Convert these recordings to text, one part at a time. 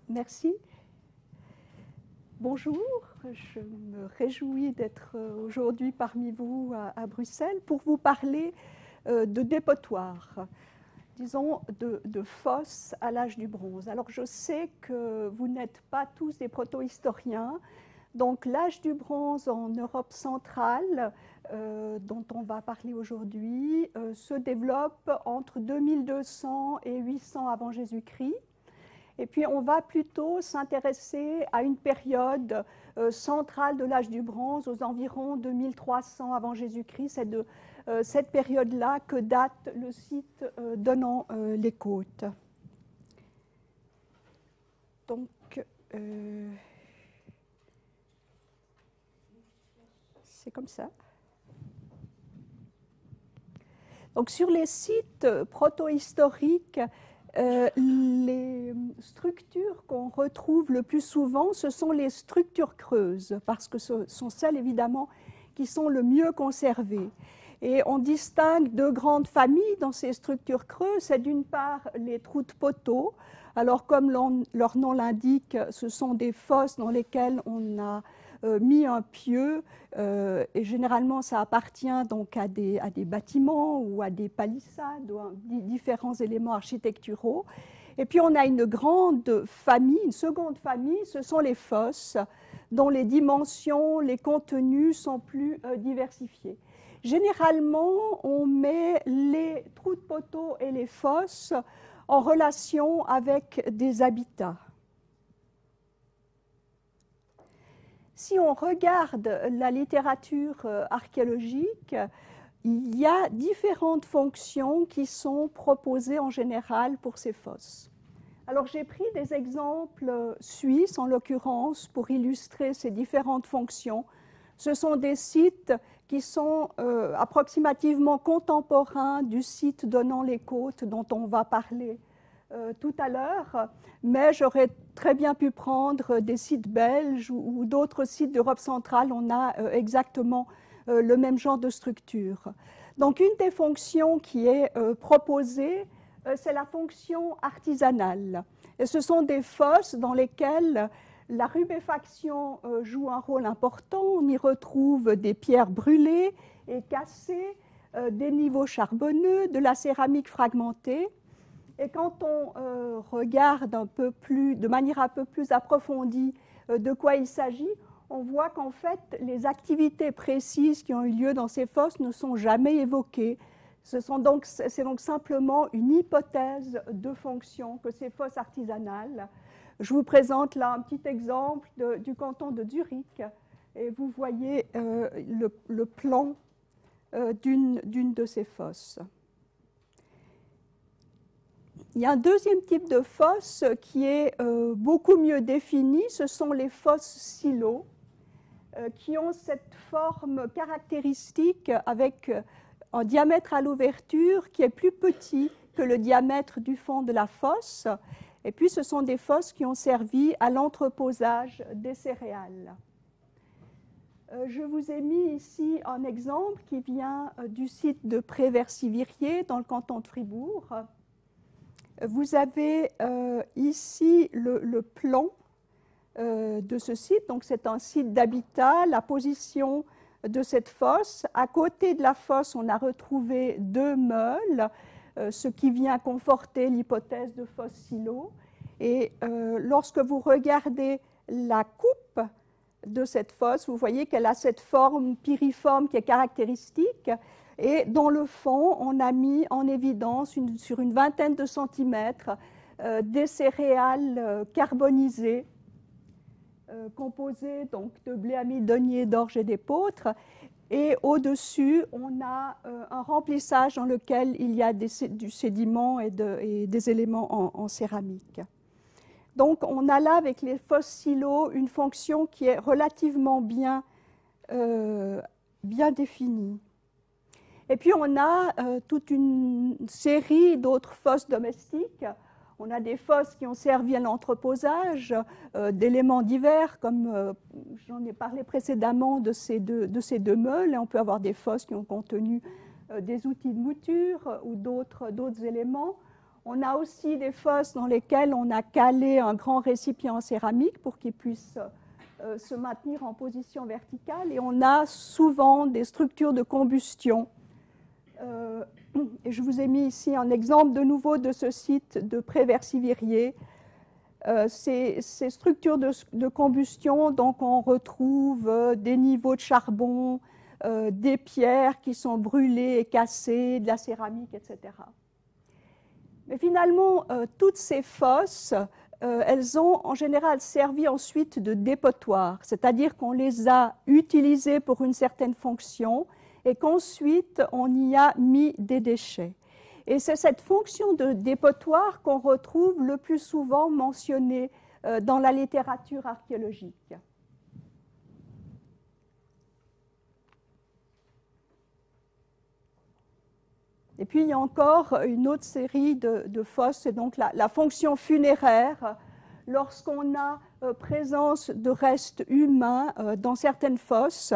Merci. Bonjour, je me réjouis d'être aujourd'hui parmi vous à Bruxelles pour vous parler de dépotoirs, disons de fosses à l'âge du bronze. Alors je sais que vous n'êtes pas tous des proto-historiens, donc l'âge du bronze en Europe centrale, dont on va parler aujourd'hui, se développe entre 2200 et 800 avant Jésus-Christ. Et puis, on va plutôt s'intéresser à une période centrale de l'âge du bronze, aux environs 2300 avant Jésus-Christ. C'est de cette période-là que date le site donnant les côtes. Donc, c'est comme ça. Donc, sur les sites proto-historiques, les structures qu'on retrouve le plus souvent, ce sont les structures creuses, parce que ce sont celles, évidemment, qui sont le mieux conservées. Et on distingue deux grandes familles dans ces structures creuses. C'est d'une part les trous de poteaux. Alors, comme leur nom l'indique, ce sont des fosses dans lesquelles on a mis un pieu, et généralement ça appartient donc à des bâtiments ou à des palissades ou à différents éléments architecturaux. Et puis on a une grande famille, une seconde famille, ce sont les fosses dont les dimensions, les contenus sont plus diversifiés. Généralement, on met les trous de poteaux et les fosses en relation avec des habitats. Si on regarde la littérature archéologique, il y a différentes fonctions qui sont proposées en général pour ces fosses. Alors j'ai pris des exemples suisses, en l'occurrence, pour illustrer ces différentes fonctions. Ce sont des sites qui sont approximativement contemporains du site donnant les côtes dont on va parler tout à l'heure, mais j'aurais très bien pu prendre des sites belges ou d'autres sites d'Europe centrale. On a exactement le même genre de structure. Donc une des fonctions qui est proposée, c'est la fonction artisanale. Et ce sont des fosses dans lesquelles la rubéfaction joue un rôle important. On y retrouve des pierres brûlées et cassées, des niveaux charbonneux, de la céramique fragmentée. Et quand on regarde de manière un peu plus approfondie de quoi il s'agit, on voit qu'en fait, les activités précises qui ont eu lieu dans ces fosses ne sont jamais évoquées. C'est donc simplement une hypothèse de fonction que ces fosses artisanales. Je vous présente là un petit exemple du canton de Zurich. Et vous voyez le plan d'une de ces fosses. Il y a un deuxième type de fosse qui est beaucoup mieux défini, ce sont les fosses silos, qui ont cette forme caractéristique avec un diamètre à l'ouverture qui est plus petit que le diamètre du fond de la fosse. Et puis ce sont des fosses qui ont servi à l'entreposage des céréales. Je vous ai mis ici un exemple qui vient du site de Pré-Versivirier dans le canton de Fribourg. Vous avez ici le plan de ce site. Donc c'est un site d'habitat, la position de cette fosse. À côté de la fosse, on a retrouvé deux meules, ce qui vient conforter l'hypothèse de fosse silo. Et lorsque vous regardez la coupe de cette fosse, vous voyez qu'elle a cette forme piriforme qui est caractéristique. Et dans le fond, on a mis en évidence sur une vingtaine de centimètres des céréales carbonisées, composées donc de blé amidonnier, d'orge et d'épeautre. Et au-dessus, on a un remplissage dans lequel il y a du sédiment et des éléments en céramique. Donc on a là avec les fosses silos une fonction qui est relativement bien définie. Et puis on a toute une série d'autres fosses domestiques. On a des fosses qui ont servi à l'entreposage d'éléments divers, comme j'en ai parlé précédemment de ces deux meules. Et on peut avoir des fosses qui ont contenu des outils de mouture ou d'autres éléments. On a aussi des fosses dans lesquelles on a calé un grand récipient en céramique pour qu'il puisse se maintenir en position verticale. Et on a souvent des structures de combustion. Et je vous ai mis ici un exemple de nouveau de ce site de Pré-Versivirier. Ces structures de combustion, donc on retrouve des niveaux de charbon, des pierres qui sont brûlées et cassées, de la céramique, etc. Mais finalement, toutes ces fosses, elles ont en général servi ensuite de dépotoir, c'est-à-dire qu'on les a utilisées pour une certaine fonction et qu'ensuite on y a mis des déchets. Et c'est cette fonction de dépotoir qu'on retrouve le plus souvent mentionnée dans la littérature archéologique. Et puis il y a encore une autre série de fosses, c'est donc la fonction funéraire. Lorsqu'on a présence de restes humains dans certaines fosses,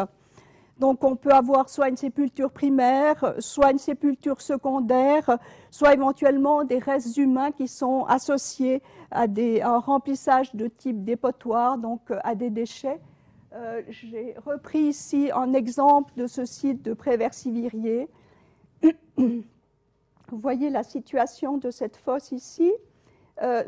donc on peut avoir soit une sépulture primaire, soit une sépulture secondaire, soit éventuellement des restes humains qui sont associés à un remplissage de type dépotoir, donc à des déchets. J'ai repris ici un exemple de ce site de Pré-Versivirier. Vous voyez la situation de cette fosse ici.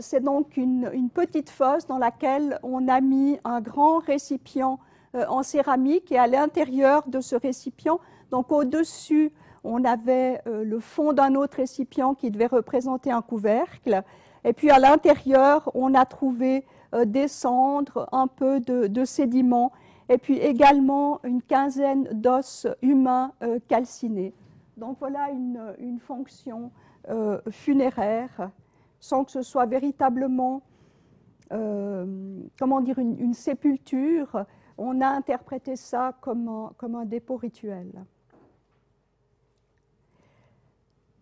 C'est donc une petite fosse dans laquelle on a mis un grand récipient en céramique et à l'intérieur de ce récipient, donc au-dessus, on avait le fond d'un autre récipient qui devait représenter un couvercle. Et puis à l'intérieur, on a trouvé des cendres, un peu de sédiments, et puis également une quinzaine d'os humains calcinés. Donc voilà une fonction funéraire, sans que ce soit véritablement comment dire, une sépulture. On a interprété ça comme un dépôt rituel.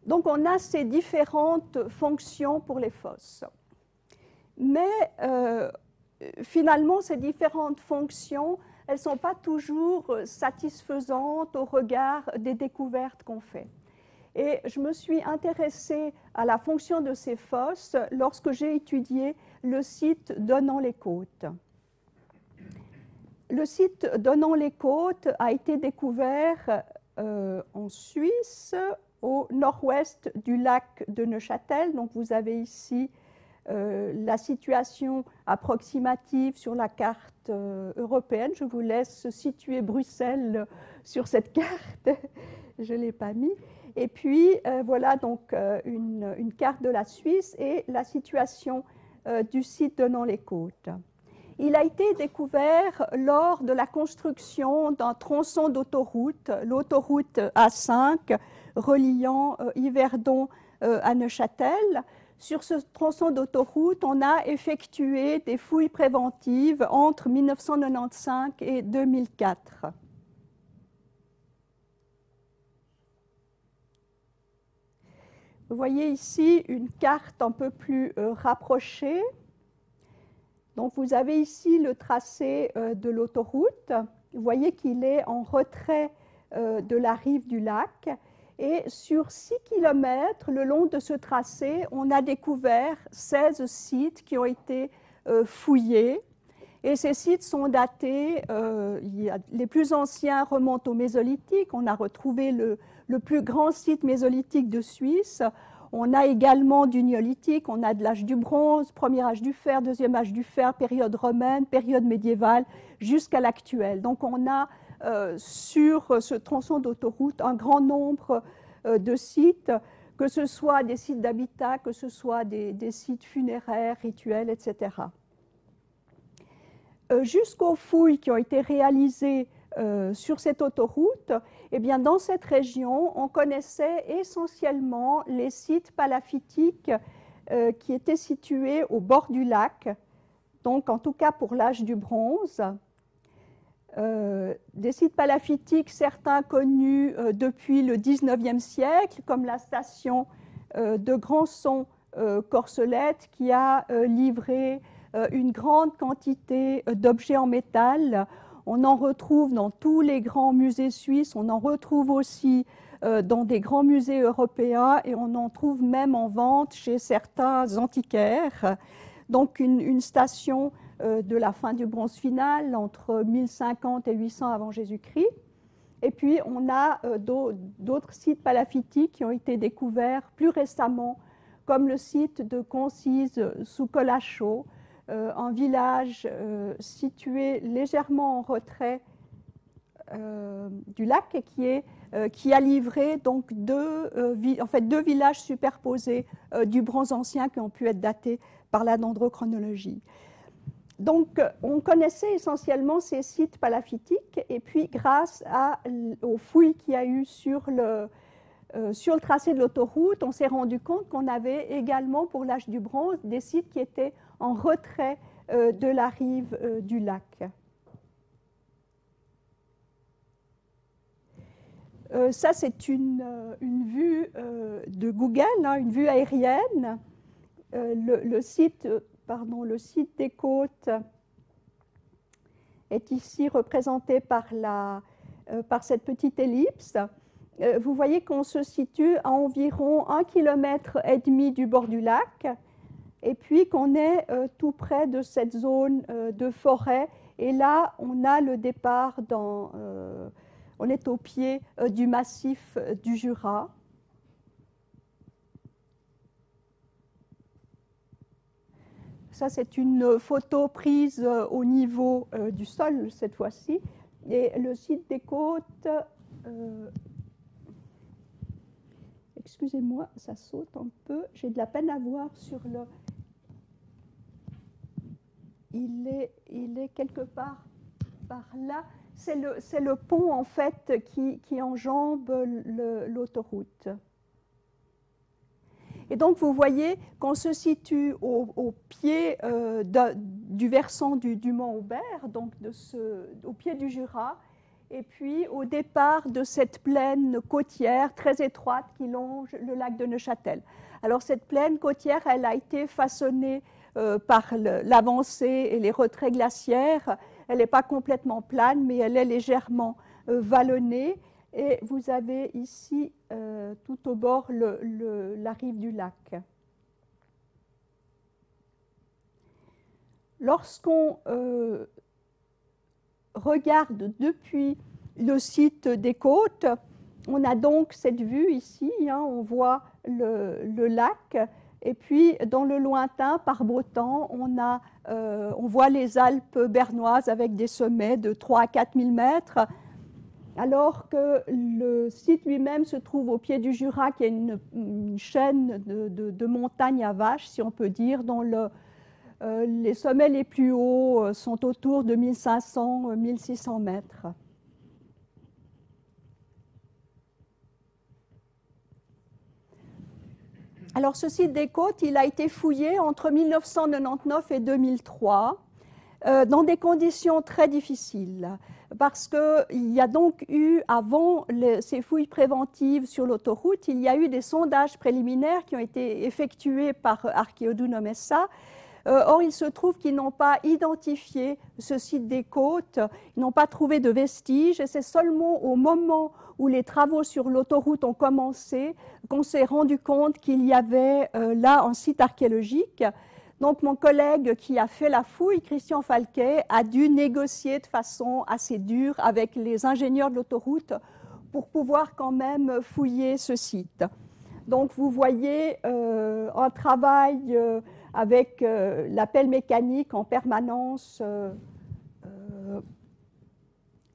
Donc on a ces différentes fonctions pour les fosses. Mais finalement, ces différentes fonctions, elles ne sont pas toujours satisfaisantes au regard des découvertes qu'on fait. Et je me suis intéressée à la fonction de ces fosses lorsque j'ai étudié le site d'Onan-les-Côtes. Le site d'Onan-les-Côtes a été découvert en Suisse, au nord-ouest du lac de Neuchâtel. Donc vous avez ici la situation approximative sur la carte européenne. Je vous laisse situer Bruxelles sur cette carte. Je ne l'ai pas mis. Et puis voilà donc une carte de la Suisse et la situation du site d'Onan-les-Côtes. Il a été découvert lors de la construction d'un tronçon d'autoroute, l'autoroute A5, reliant Yverdon à Neuchâtel. Sur ce tronçon d'autoroute, on a effectué des fouilles préventives entre 1995 et 2004. Vous voyez ici une carte un peu plus rapprochée. Donc vous avez ici le tracé de l'autoroute. Vous voyez qu'il est en retrait de la rive du lac. Et sur 6 km le long de ce tracé, on a découvert 16 sites qui ont été fouillés. Et ces sites sont datés, les plus anciens remontent au Mésolithique. On a retrouvé le plus grand site mésolithique de Suisse. On a également du néolithique, on a de l'âge du bronze, premier âge du fer, deuxième âge du fer, période romaine, période médiévale, jusqu'à l'actuel. Donc on a sur ce tronçon d'autoroute un grand nombre de sites, que ce soit des sites d'habitat, que ce soit des sites funéraires, rituels, etc. Jusqu'aux fouilles qui ont été réalisées sur cette autoroute, eh bien, dans cette région, on connaissait essentiellement les sites palaphitiques qui étaient situés au bord du lac, donc en tout cas pour l'âge du bronze. Des sites palafitiques, certains connus depuis le XIXe siècle, comme la station de Granson-Corcelette, qui a livré une grande quantité d'objets en métal. On en retrouve dans tous les grands musées suisses, on en retrouve aussi dans des grands musées européens et on en trouve même en vente chez certains antiquaires. Donc une station de la fin du bronze final, entre 1050 et 800 avant Jésus-Christ. Et puis on a d'autres sites palafitiques qui ont été découverts plus récemment, comme le site de Concise sous Colachaud, un village situé légèrement en retrait du lac et qui a livré donc deux villages superposés du bronze ancien qui ont pu être datés par la dendrochronologie. Donc, on connaissait essentiellement ces sites palafitiques, et puis grâce aux fouilles qu'il y a eu sur le tracé de l'autoroute, on s'est rendu compte qu'on avait également, pour l'âge du bronze, des sites qui étaient en retrait de la rive du lac. Ça, c'est une vue de Google, hein, une vue aérienne. Le site des côtes est ici représenté par cette petite ellipse. Vous voyez qu'on se situe à environ 1,5 km du bord du lac, et puis qu'on est tout près de cette zone de forêt. Et là, on a le départ on est au pied du massif du Jura. Ça, c'est une photo prise au niveau du sol, cette fois-ci. Et le site des côtes, excusez-moi, ça saute un peu. J'ai de la peine à voir sur le... Il est quelque part par là. C'est le pont, en fait, qui enjambe l'autoroute. Et donc, vous voyez qu'on se situe au pied du versant du mont Aubert, donc au pied du Jura, et puis au départ de cette plaine côtière très étroite qui longe le lac de Neuchâtel. Alors, cette plaine côtière, elle a été façonnée par l'avancée et les retraits glaciaires. Elle n'est pas complètement plane, mais elle est légèrement vallonnée. Et vous avez ici, tout au bord, la rive du lac. Lorsqu'on regarde depuis le site des côtes, on a donc cette vue ici, hein, on voit le lac, et puis dans le lointain, par beau temps, on voit les Alpes bernoises avec des sommets de 3 à 4 000 mètres, alors que le site lui-même se trouve au pied du Jura, qui est une chaîne de montagnes à vaches, si on peut dire, dont les sommets les plus hauts sont autour de 1500-1600 mètres. Alors, ce site des côtes, il a été fouillé entre 1999 et 2003 dans des conditions très difficiles, parce qu'il y a donc eu, avant ces fouilles préventives sur l'autoroute, il y a eu des sondages préliminaires qui ont été effectués par Archeodunum SA. Or, il se trouve qu'ils n'ont pas identifié ce site des côtes, ils n'ont pas trouvé de vestiges, et c'est seulement au moment où les travaux sur l'autoroute ont commencé qu'on s'est rendu compte qu'il y avait là un site archéologique. Donc, mon collègue qui a fait la fouille, Christian Falquet, a dû négocier de façon assez dure avec les ingénieurs de l'autoroute pour pouvoir quand même fouiller ce site. Donc, vous voyez un travail avec la pelle mécanique en permanence.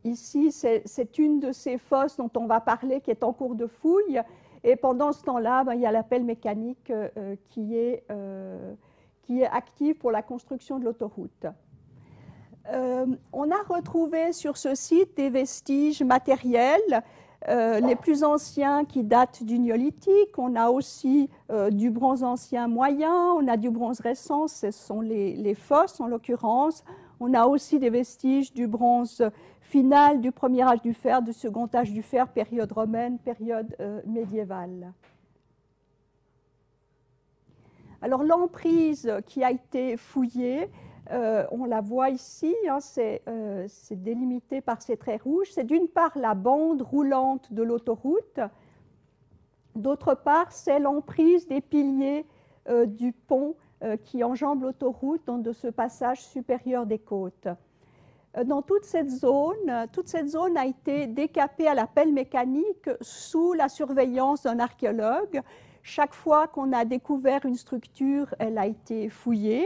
Ici, c'est une de ces fosses dont on va parler qui est en cours de fouille. Et pendant ce temps-là, il y a la pelle mécanique qui est active pour la construction de l'autoroute. On a retrouvé sur ce site des vestiges matériels, les plus anciens qui datent du néolithique. On a aussi du bronze ancien moyen, on a du bronze récent, ce sont les fosses en l'occurrence. On a aussi des vestiges du bronze final, du premier âge du fer, du second âge du fer, période romaine, période médiévale. Alors l'emprise qui a été fouillée, on la voit ici, hein, c'est délimité par ces traits rouges. C'est d'une part la bande roulante de l'autoroute, d'autre part c'est l'emprise des piliers du pont qui enjambe l'autoroute de ce passage supérieur des côtes. Dans toute cette zone a été décapée à la pelle mécanique sous la surveillance d'un archéologue. Chaque fois qu'on a découvert une structure, elle a été fouillée.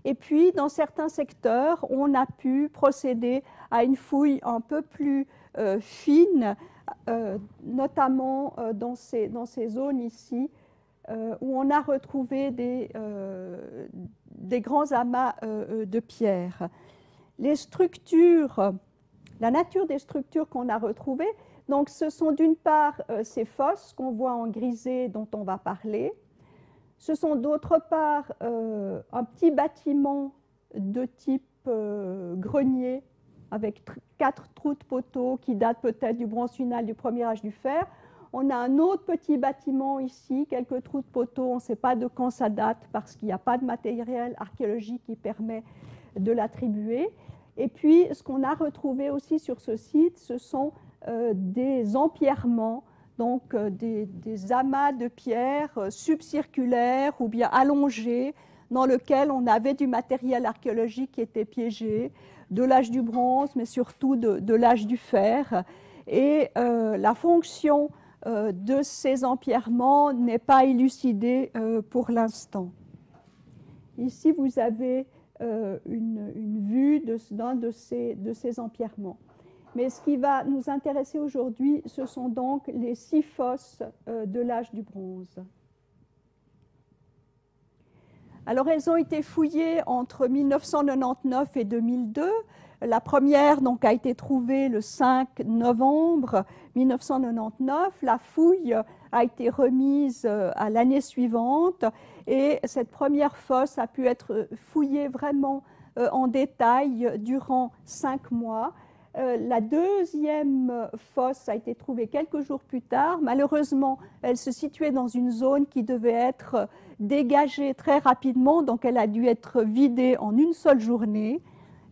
Et puis, dans certains secteurs, on a pu procéder à une fouille un peu plus fine, notamment dans ces zones ici, où on a retrouvé des grands amas de pierres. Les structures, la nature des structures qu'on a retrouvées, donc ce sont d'une part ces fosses qu'on voit en grisé dont on va parler. Ce sont d'autre part un petit bâtiment de type grenier avec 4 trous de poteaux qui datent peut-être du bronze final du premier âge du fer. On a un autre petit bâtiment ici, quelques trous de poteaux, on ne sait pas de quand ça date parce qu'il n'y a pas de matériel archéologique qui permet de l'attribuer. Et puis, ce qu'on a retrouvé aussi sur ce site, ce sont des empierrements, donc des amas de pierres subcirculaires ou bien allongés, dans lesquels on avait du matériel archéologique qui était piégé, de l'âge du bronze, mais surtout de l'âge du fer. Et la fonction de ces empierrements n'est pas élucidée pour l'instant. Ici, vous avez une vue d'un de ces empierrements. Mais ce qui va nous intéresser aujourd'hui, ce sont donc les 6 fosses de l'âge du bronze. Alors, elles ont été fouillées entre 1999 et 2002. La première donc, a été trouvée le 5 novembre 1999. La fouille a été remise à l'année suivante et cette première fosse a pu être fouillée vraiment en détail durant 5 mois. La deuxième fosse a été trouvée quelques jours plus tard. Malheureusement, elle se situait dans une zone qui devait être dégagée très rapidement, donc elle a dû être vidée en une seule journée.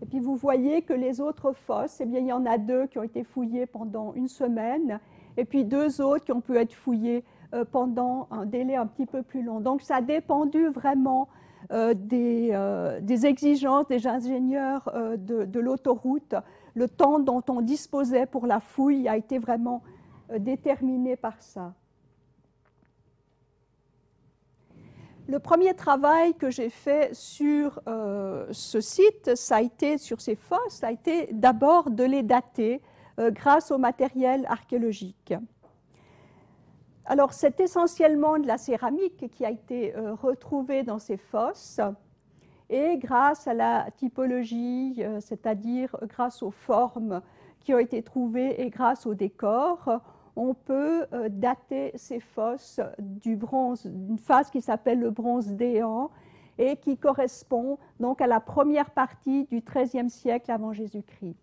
Et puis vous voyez que les autres fosses, eh bien, il y en a 2 qui ont été fouillées pendant une semaine, et puis 2 autres qui ont pu être fouillées pendant un délai un petit peu plus long. Donc ça a dépendu vraiment des exigences des ingénieurs de l'autoroute. Le temps dont on disposait pour la fouille a été vraiment déterminé par ça. Le premier travail que j'ai fait sur ce site, ça a été sur ces fosses, ça a été d'abord de les dater grâce au matériel archéologique. Alors, c'est essentiellement de la céramique qui a été retrouvée dans ces fosses. Et grâce à la typologie, c'est-à-dire grâce aux formes qui ont été trouvées et grâce au décor, on peut dater ces fosses du bronze, d'une phase qui s'appelle le bronze déant et qui correspond donc à la première partie du XIIIe siècle avant Jésus-Christ.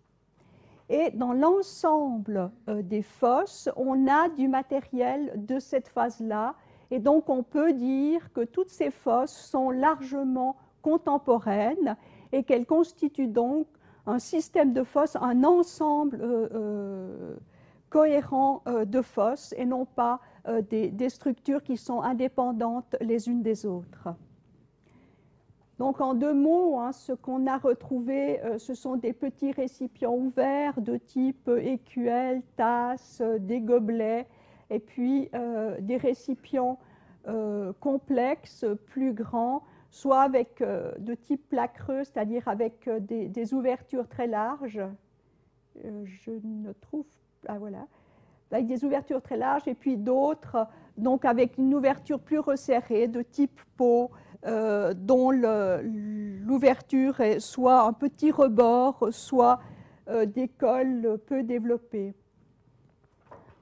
Et dans l'ensemble des fosses, on a du matériel de cette phase-là, et donc on peut dire que toutes ces fosses sont largement contemporaines et qu'elles constituent donc un système de fosses, un ensemble cohérent de fosses et non pas des structures qui sont indépendantes les unes des autres. Donc en 2 mots, ce qu'on a retrouvé, ce sont des petits récipients ouverts de type écuelle, tasse, des gobelets, et puis des récipients complexes, plus grands, soit avec de type placreux, c'est-à-dire avec des ouvertures très larges. Je ne trouve pas, voilà, avec des ouvertures très larges, et puis d'autres, donc avec une ouverture plus resserrée, de type pot, dont l'ouverture est soit un petit rebord, soit des cols peu développés.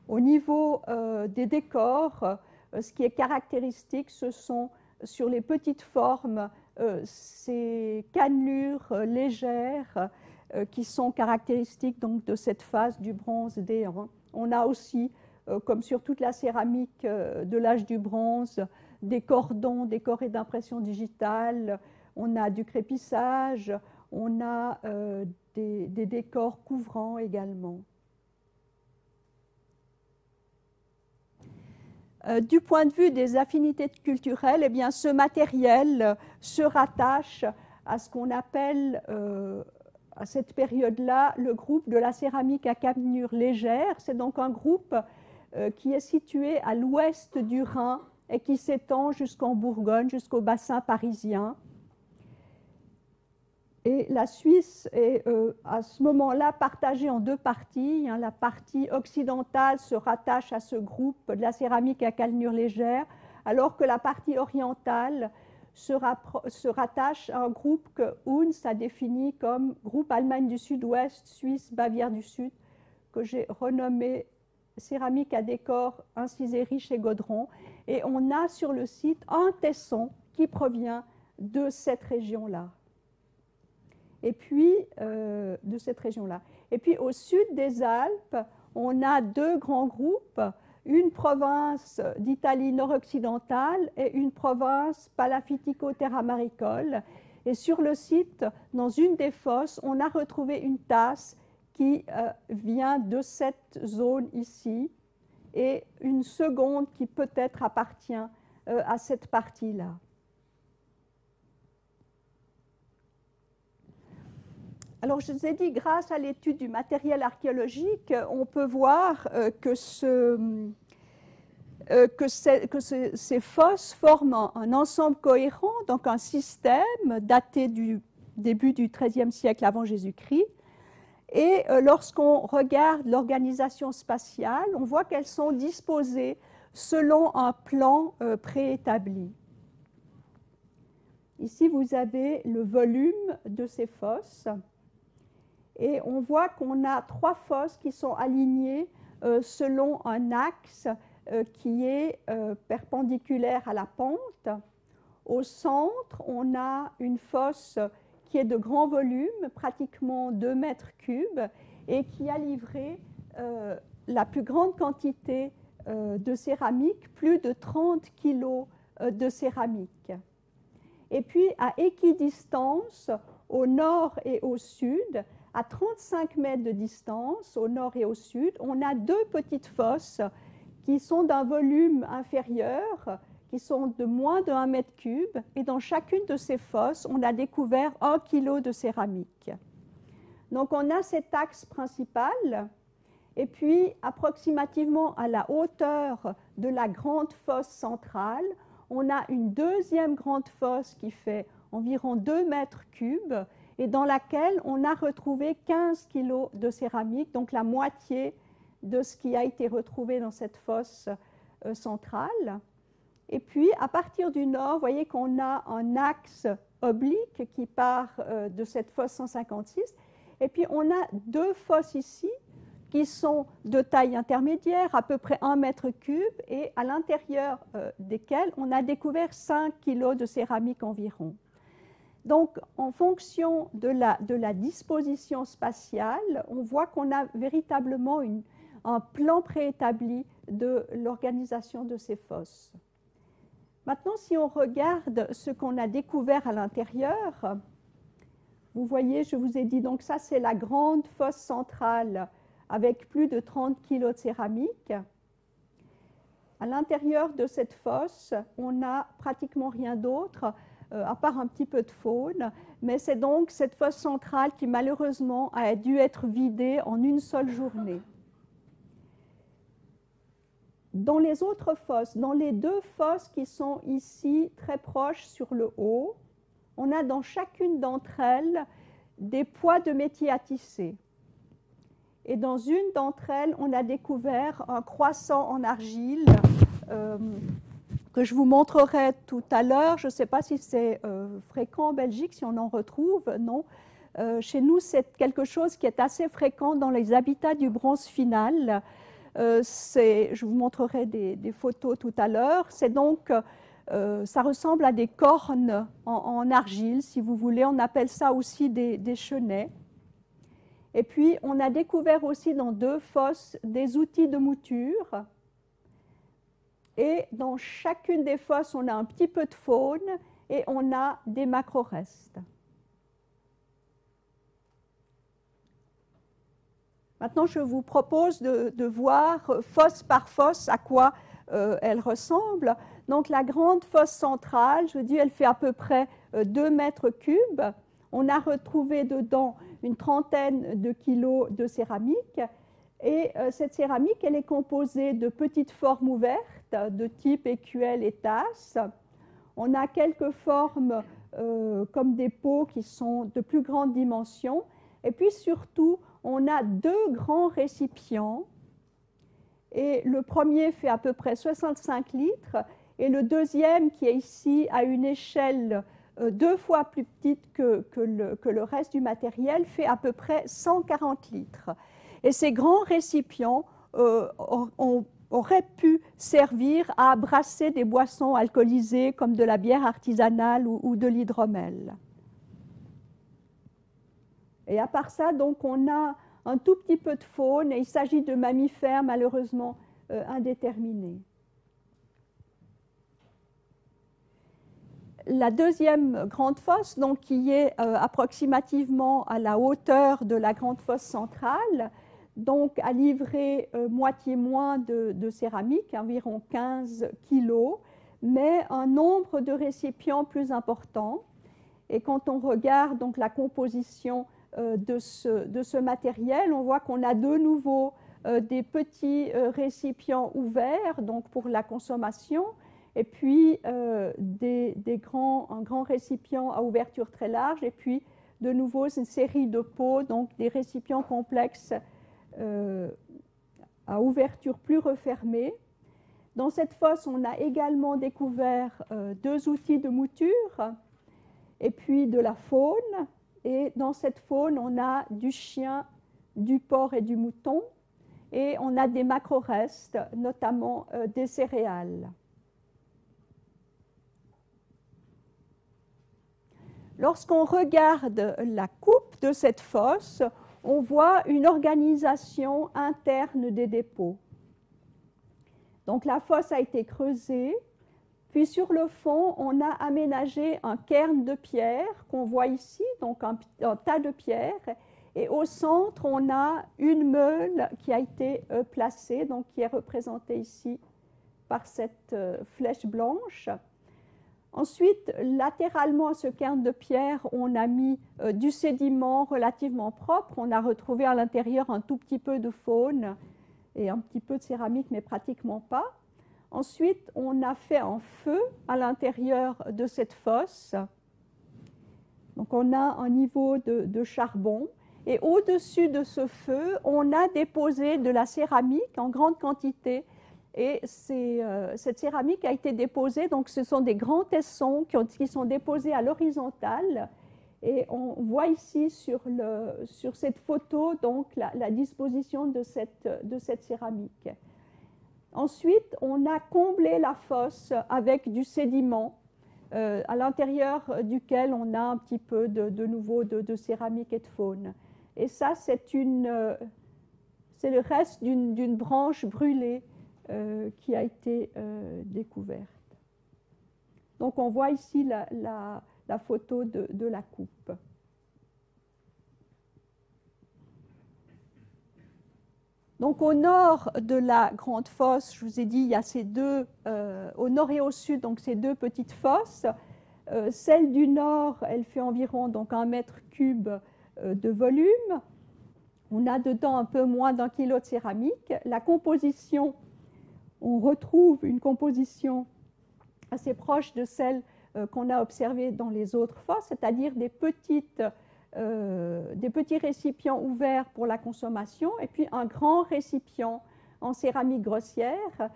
Au niveau des décors, ce qui est caractéristique, ce sont sur les petites formes ces cannelures légères qui sont caractéristiques donc, de cette phase du bronze déant. On a aussi, comme sur toute la céramique de l'âge du bronze, des cordons décorés d'impression digitale, on a du crépissage, on a des décors couvrants également. Du point de vue des affinités culturelles, eh bien, ce matériel se rattache à ce qu'on appelle, à cette période-là, le groupe de la céramique à cannelure légère. C'est donc un groupe qui est situé à l'ouest du Rhin et qui s'étend jusqu'en Bourgogne, jusqu'au bassin parisien. Et la Suisse est à ce moment-là partagée en deux parties. La partie occidentale se rattache à ce groupe de la céramique à cannelure légère, alors que la partie orientale se rattache à un groupe que Hunz a défini comme groupe Allemagne du Sud-Ouest, Suisse, Bavière du Sud, que j'ai renommé céramique à décor incisé riche et Gaudron. Et on a sur le site un tesson qui provient de cette région-là. Et puis, de cette région-là. Et puis, au sud des Alpes, on a deux grands groupes, une province d'Italie nord-occidentale et une province palafitico-terramaricole. Et sur le site, dans une des fosses, on a retrouvé une tasse qui vient de cette zone ici, et une seconde qui peut-être appartient à cette partie-là. Alors, je vous ai dit, grâce à l'étude du matériel archéologique, on peut voir que ces fosses forment un ensemble cohérent, donc un système daté du début du XIIIe siècle avant Jésus-Christ. Et lorsqu'on regarde l'organisation spatiale, on voit qu'elles sont disposées selon un plan préétabli. Ici, vous avez le volume de ces fosses. Et on voit qu'on a trois fosses qui sont alignées selon un axe qui est perpendiculaire à la pente. Au centre, on a une fosse qui est de grand volume, pratiquement 2 mètres cubes, et qui a livré la plus grande quantité de céramique, plus de 30 kilos de céramique. Et puis, à équidistance, au nord et au sud, à 35 mètres de distance, au nord et au sud, on a deux petites fosses qui sont d'un volume inférieur, qui sont de moins de 1 mètre cube, et dans chacune de ces fosses, on a découvert 1 kilo de céramique. Donc on a cet axe principal, et puis approximativement à la hauteur de la grande fosse centrale, on a une deuxième grande fosse qui fait environ 2 mètres cubes, et dans laquelle on a retrouvé 15 kilos de céramique, donc la moitié de ce qui a été retrouvé dans cette fosse centrale. Et puis, à partir du nord, vous voyez qu'on a un axe oblique qui part de cette fosse 156. Et puis, on a deux fosses ici qui sont de taille intermédiaire, à peu près 1 mètre cube, et à l'intérieur desquelles on a découvert 5 kilos de céramique environ. Donc, en fonction de la disposition spatiale, on voit qu'on a véritablement un plan préétabli de l'organisation de ces fosses. Maintenant, si on regarde ce qu'on a découvert à l'intérieur, vous voyez, je vous ai dit, donc ça c'est la grande fosse centrale avec plus de 30 kg de céramique. À l'intérieur de cette fosse, on n'a pratiquement rien d'autre, à part un petit peu de faune, mais c'est donc cette fosse centrale qui malheureusement a dû être vidée en une seule journée. Dans les autres fosses, dans les deux fosses qui sont ici très proches sur le haut, on a dans chacune d'entre elles des poids de métier à tisser. Et dans une d'entre elles, on a découvert un croissant en argile que je vous montrerai tout à l'heure. Je ne sais pas si c'est fréquent en Belgique, si on en retrouve, non. Chez nous, c'est quelque chose qui est assez fréquent dans les habitats du bronze final. Je vous montrerai des photos tout à l'heure. C'est donc ça ressemble à des cornes en argile, si vous voulez. On appelle ça aussi des chenets. Et puis, on a découvert aussi dans 2 fosses des outils de mouture. Et dans chacune des fosses, on a un petit peu de faune et on a des macrorestes. Maintenant, je vous propose de voir fosse par fosse à quoi elle ressemble. Donc, la grande fosse centrale, je dis, elle fait à peu près 2 mètres cubes. On a retrouvé dedans une trentaine de kilos de céramique. Et cette céramique, elle est composée de petites formes ouvertes de type écuelle et tasse. On a quelques formes comme des pots qui sont de plus grande dimension. Et puis surtout, on a 2 grands récipients. Et le premier fait à peu près 65 litres. Et le deuxième, qui est ici à une échelle 2 fois plus petite que le reste du matériel, fait à peu près 140 litres. Et ces grands récipients auraient pu servir à brasser des boissons alcoolisées comme de la bière artisanale ou de l'hydromel. Et à part ça, donc, on a un tout petit peu de faune, et il s'agit de mammifères malheureusement indéterminés. La deuxième grande fosse, donc, qui est approximativement à la hauteur de la grande fosse centrale, donc a livré moitié moins de céramique, environ 15 kilos, mais un nombre de récipients plus important. Et quand on regarde donc la composition de ce matériel, on voit qu'on a de nouveau des petits récipients ouverts, donc pour la consommation, et puis un grand récipient à ouverture très large, et puis de nouveau une série de pots, donc des récipients complexes à ouverture plus refermée. Dans cette fosse, on a également découvert 2 outils de mouture et puis de la faune. Et dans cette faune, on a du chien, du porc et du mouton. Et on a des macrorestes, notamment des céréales. Lorsqu'on regarde la coupe de cette fosse, on voit une organisation interne des dépôts. Donc la fosse a été creusée, puis sur le fond, on a aménagé un cairn de pierre qu'on voit ici, donc un tas de pierres, et au centre, on a une meule qui a été placée, donc qui est représentée ici par cette flèche blanche. Ensuite, latéralement à ce cairn de pierre, on a mis du sédiment relativement propre. On a retrouvé à l'intérieur un tout petit peu de faune et un petit peu de céramique, mais pratiquement pas. Ensuite, on a fait un feu à l'intérieur de cette fosse. Donc, on a un niveau de charbon. Et au-dessus de ce feu, on a déposé de la céramique en grande quantité. Et cette céramique a été déposée, donc ce sont des grands tessons qui sont déposés à l'horizontale. Et on voit ici sur cette photo donc, la disposition de cette céramique. Ensuite, on a comblé la fosse avec du sédiment, à l'intérieur duquel on a un petit peu de nouveau de céramique et de faune. Et ça, c'est le reste d'une branche brûlée qui a été découverte. Donc on voit ici la photo de la coupe. Donc au nord de la grande fosse, je vous ai dit, il y a ces deux, au nord et au sud, donc ces 2 petites fosses. Celle du nord, elle fait environ donc 1 mètre cube de volume. On a dedans un peu moins d'1 kilo de céramique. La composition, on retrouve une composition assez proche de celle qu'on a observée dans les autres fosses, c'est-à-dire des petits récipients ouverts pour la consommation et puis un grand récipient en céramique grossière.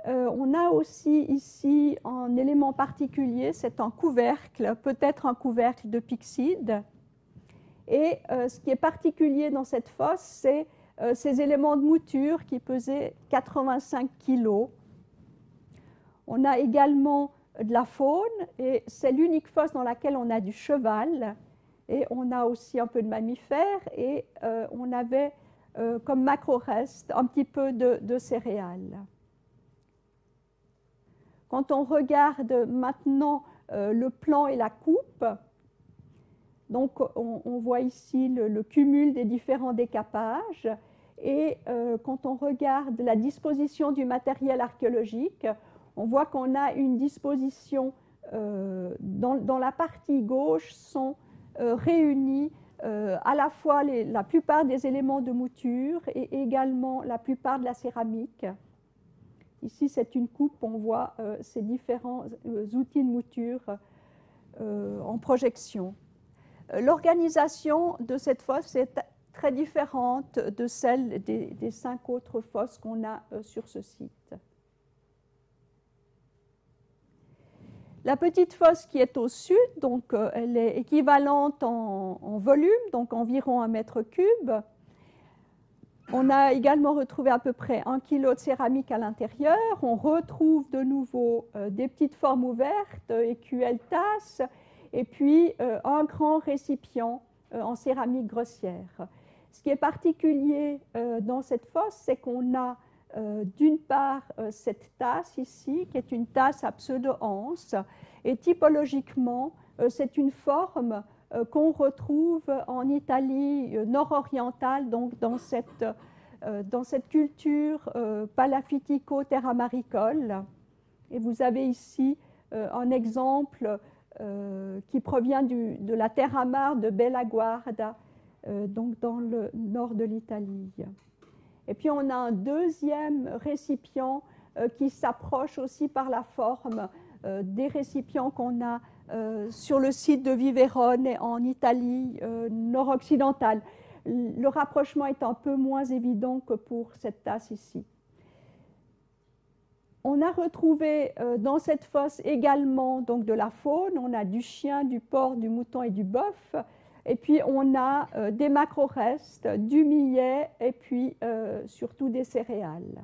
On a aussi ici un élément particulier, c'est un couvercle, peut-être un couvercle de pyxide. Et ce qui est particulier dans cette fosse, c'est ces éléments de mouture qui pesaient 85 kg. On a également de la faune, et c'est l'unique fosse dans laquelle on a du cheval, et on a aussi un peu de mammifères, et on avait comme macro-reste un petit peu de céréales. Quand on regarde maintenant le plan et la coupe, donc on voit ici le cumul des différents décapages, et quand on regarde la disposition du matériel archéologique, on voit qu'on a une disposition dans la partie gauche sont réunis à la fois la plupart des éléments de mouture et également la plupart de la céramique. Ici, c'est une coupe, on voit ces différents outils de mouture en projection. L'organisation de cette fosse est très différente de celle des 5 autres fosses qu'on a sur ce site. La petite fosse qui est au sud, donc elle est équivalente en volume, donc environ 1 mètre cube. On a également retrouvé à peu près 1 kg de céramique à l'intérieur. On retrouve de nouveau des petites formes ouvertes, écuelles, tasses, et puis un grand récipient en céramique grossière. Ce qui est particulier dans cette fosse, c'est qu'on a d'une part cette tasse ici, qui est une tasse à pseudo-anse, et typologiquement, c'est une forme qu'on retrouve en Italie nord-orientale, donc dans cette culture palafitico-terramaricole. Et vous avez ici un exemple qui provient de la terra mar de Bella Guarda, donc dans le nord de l'Italie. Et puis on a un deuxième récipient qui s'approche aussi par la forme des récipients qu'on a sur le site de Viverone en Italie nord-occidentale. Le rapprochement est un peu moins évident que pour cette tasse ici. On a retrouvé dans cette fosse également donc, de la faune. On a du chien, du porc, du mouton et du bœuf. Et puis on a des macro-restes, du millet et puis surtout des céréales.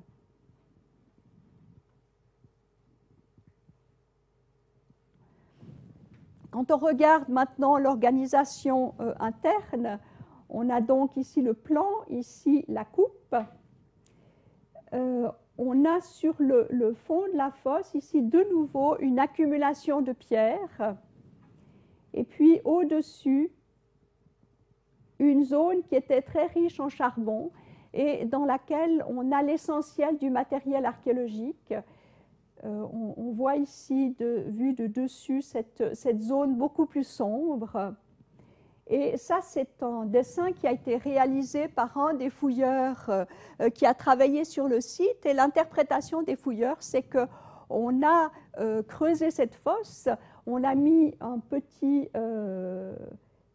Quand on regarde maintenant l'organisation interne, on a donc ici le plan, ici la coupe. On a sur le fond de la fosse ici de nouveau une accumulation de pierres. Et puis au-dessus, une zone qui était très riche en charbon et dans laquelle on a l'essentiel du matériel archéologique. On voit ici, vu de dessus, cette zone beaucoup plus sombre. Et ça, c'est un dessin qui a été réalisé par un des fouilleurs qui a travaillé sur le site. Et l'interprétation des fouilleurs, c'est qu'on a creusé cette fosse, on a mis un petit...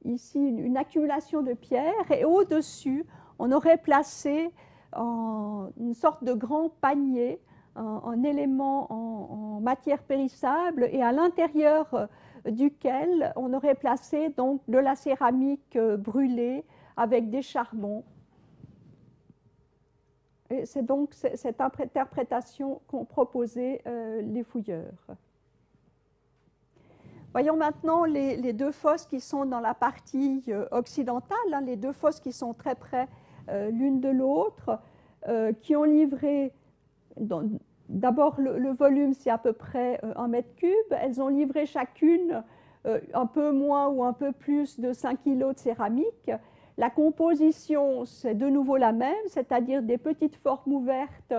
ici une accumulation de pierres et au-dessus, on aurait placé une sorte de grand panier, un élément en matière périssable et à l'intérieur duquel on aurait placé donc de la céramique brûlée avec des charbons. Et c'est donc cette interprétation qu'ont proposée les fouilleurs. Voyons maintenant les deux fosses qui sont dans la partie occidentale, hein, les deux fosses qui sont très près l'une de l'autre, qui ont livré, d'abord le volume c'est à peu près 1 mètre cube, elles ont livré chacune un peu moins ou un peu plus de 5 kg de céramique. La composition c'est de nouveau la même, c'est-à-dire des petites formes ouvertes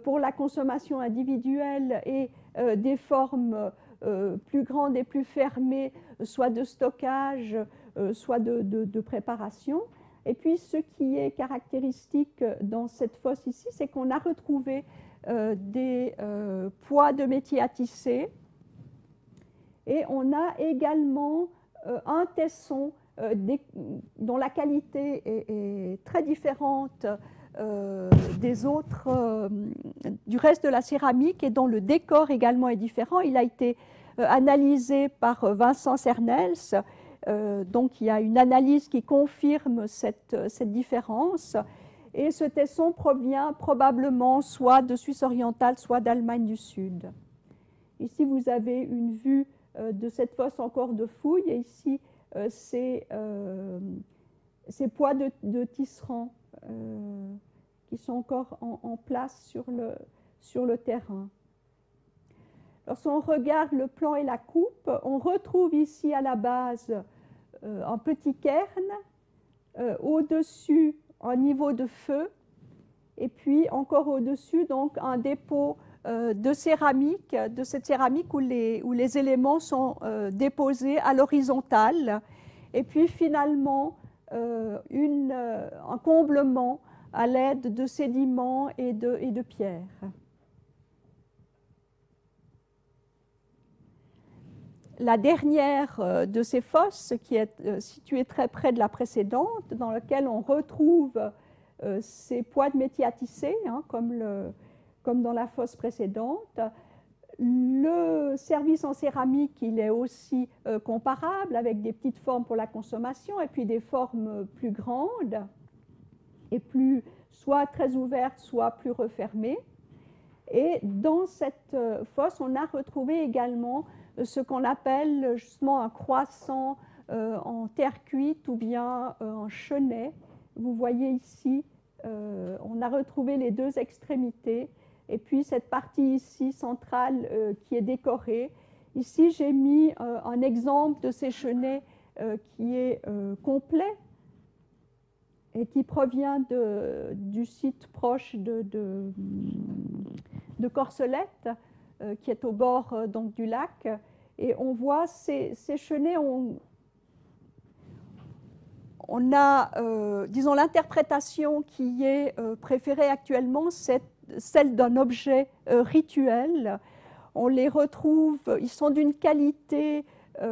pour la consommation individuelle et des formes plus grandes et plus fermées, soit de stockage, soit de préparation. Et puis ce qui est caractéristique dans cette fosse ici, c'est qu'on a retrouvé des poids de métier à tisser et on a également un tesson dont la qualité est très différente des autres, du reste de la céramique et dont le décor également est différent. Il a été analysé par Vincent Cernels, donc il y a une analyse qui confirme cette différence. Et ce tesson provient probablement soit de Suisse orientale, soit d'Allemagne du Sud. Ici, vous avez une vue de cette fosse encore de fouilles, et ici, ces poids de tisserand qui sont encore en place sur le terrain. Lorsqu'on regarde le plan et la coupe, on retrouve ici à la base un petit cairn, au-dessus un niveau de feu, et puis encore au-dessus donc un dépôt de céramique, de cette céramique où les éléments sont déposés à l'horizontale, et puis finalement un comblement à l'aide de sédiments et de pierres. La dernière de ces fosses, qui est située très près de la précédente, dans laquelle on retrouve ces poids de métier à tisser, hein, comme dans la fosse précédente. Le service en céramique, il est aussi comparable, avec des petites formes pour la consommation, et puis des formes plus grandes, et soit très ouvertes, soit plus refermées. Et dans cette fosse, on a retrouvé également ce qu'on appelle justement un croissant en terre cuite ou bien en chenais. Vous voyez ici, on a retrouvé les deux extrémités, et puis cette partie ici centrale qui est décorée. Ici, j'ai mis un exemple de ces chenets qui est complet et qui provient du site proche de Corcelette, qui est au bord donc, du lac. Et on voit ces chenets, on a, disons, l'interprétation qui est préférée actuellement, c'est celle d'un objet rituel. On les retrouve, ils sont d'une qualité, ils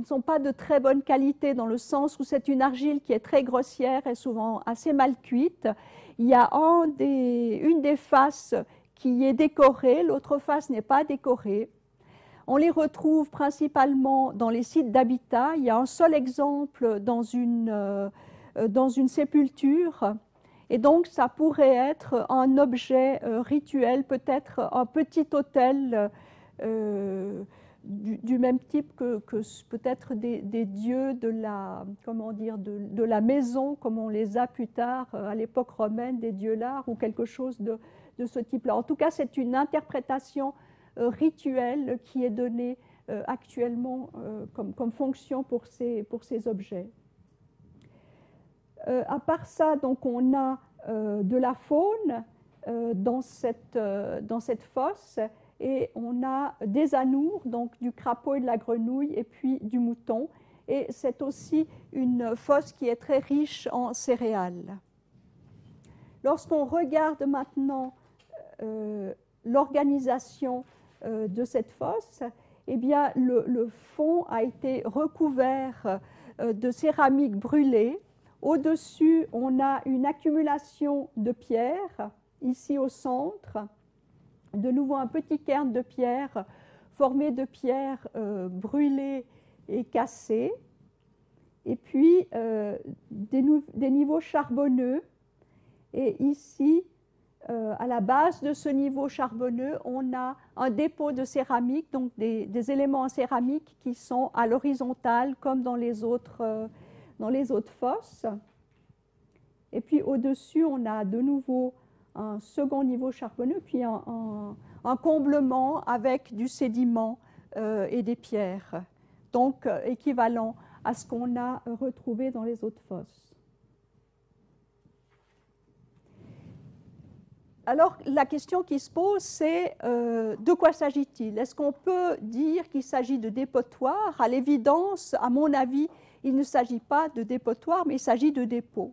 ne sont pas de très bonne qualité dans le sens où c'est une argile qui est très grossière et souvent assez mal cuite. Il y a une des faces qui est décorée, l'autre face n'est pas décorée. On les retrouve principalement dans les sites d'habitat. Il y a un seul exemple dans une sépulture. Et donc, ça pourrait être un objet rituel, peut-être un petit autel du même type que peut-être des dieux de la maison, comme on les a plus tard à l'époque romaine, des dieux lards ou quelque chose de ce type-là. En tout cas, c'est une interprétation rituelle qui est donnée actuellement comme fonction pour ces objets. À part ça, donc, on a de la faune dans cette fosse, et on a des anours, donc du crapaud et de la grenouille, et puis du mouton. Et c'est aussi une fosse qui est très riche en céréales. Lorsqu'on regarde maintenant l'organisation de cette fosse, eh bien, le fond a été recouvert de céramique brûlée. Au-dessus, on a une accumulation de pierres, ici au centre. De nouveau, un petit cairn de pierre formé de pierres brûlées et cassées. Et puis, des niveaux charbonneux. Et ici, à la base de ce niveau charbonneux, on a un dépôt de céramique, donc des éléments en céramique qui sont à l'horizontale, comme dans les autres fosses. Et puis, au-dessus, on a de nouveau un second niveau charbonneux, puis un comblement avec du sédiment et des pierres, donc équivalent à ce qu'on a retrouvé dans les autres fosses. Alors, la question qui se pose, c'est de quoi s'agit-il? Est-ce qu'on peut dire qu'il s'agit de dépotoirs? À l'évidence, à mon avis, il ne s'agit pas de dépotoirs, mais il s'agit de dépôts.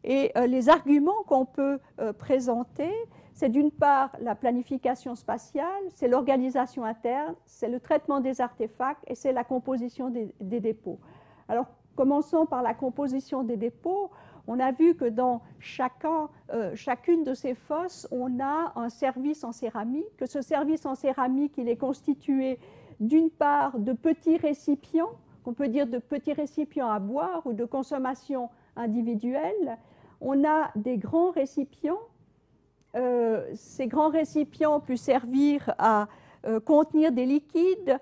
Et les arguments qu'on peut présenter, c'est d'une part la planification spatiale, c'est l'organisation interne, c'est le traitement des artefacts et c'est la composition des dépôts. Alors, commençons par la composition des dépôts. On a vu que dans chacune de ces fosses, on a un service en céramique, que ce service en céramique, il est constitué d'une part de petits récipients, qu'on peut dire de petits récipients à boire ou de consommation individuelle. On a des grands récipients ces grands récipients pu servir à contenir des liquides,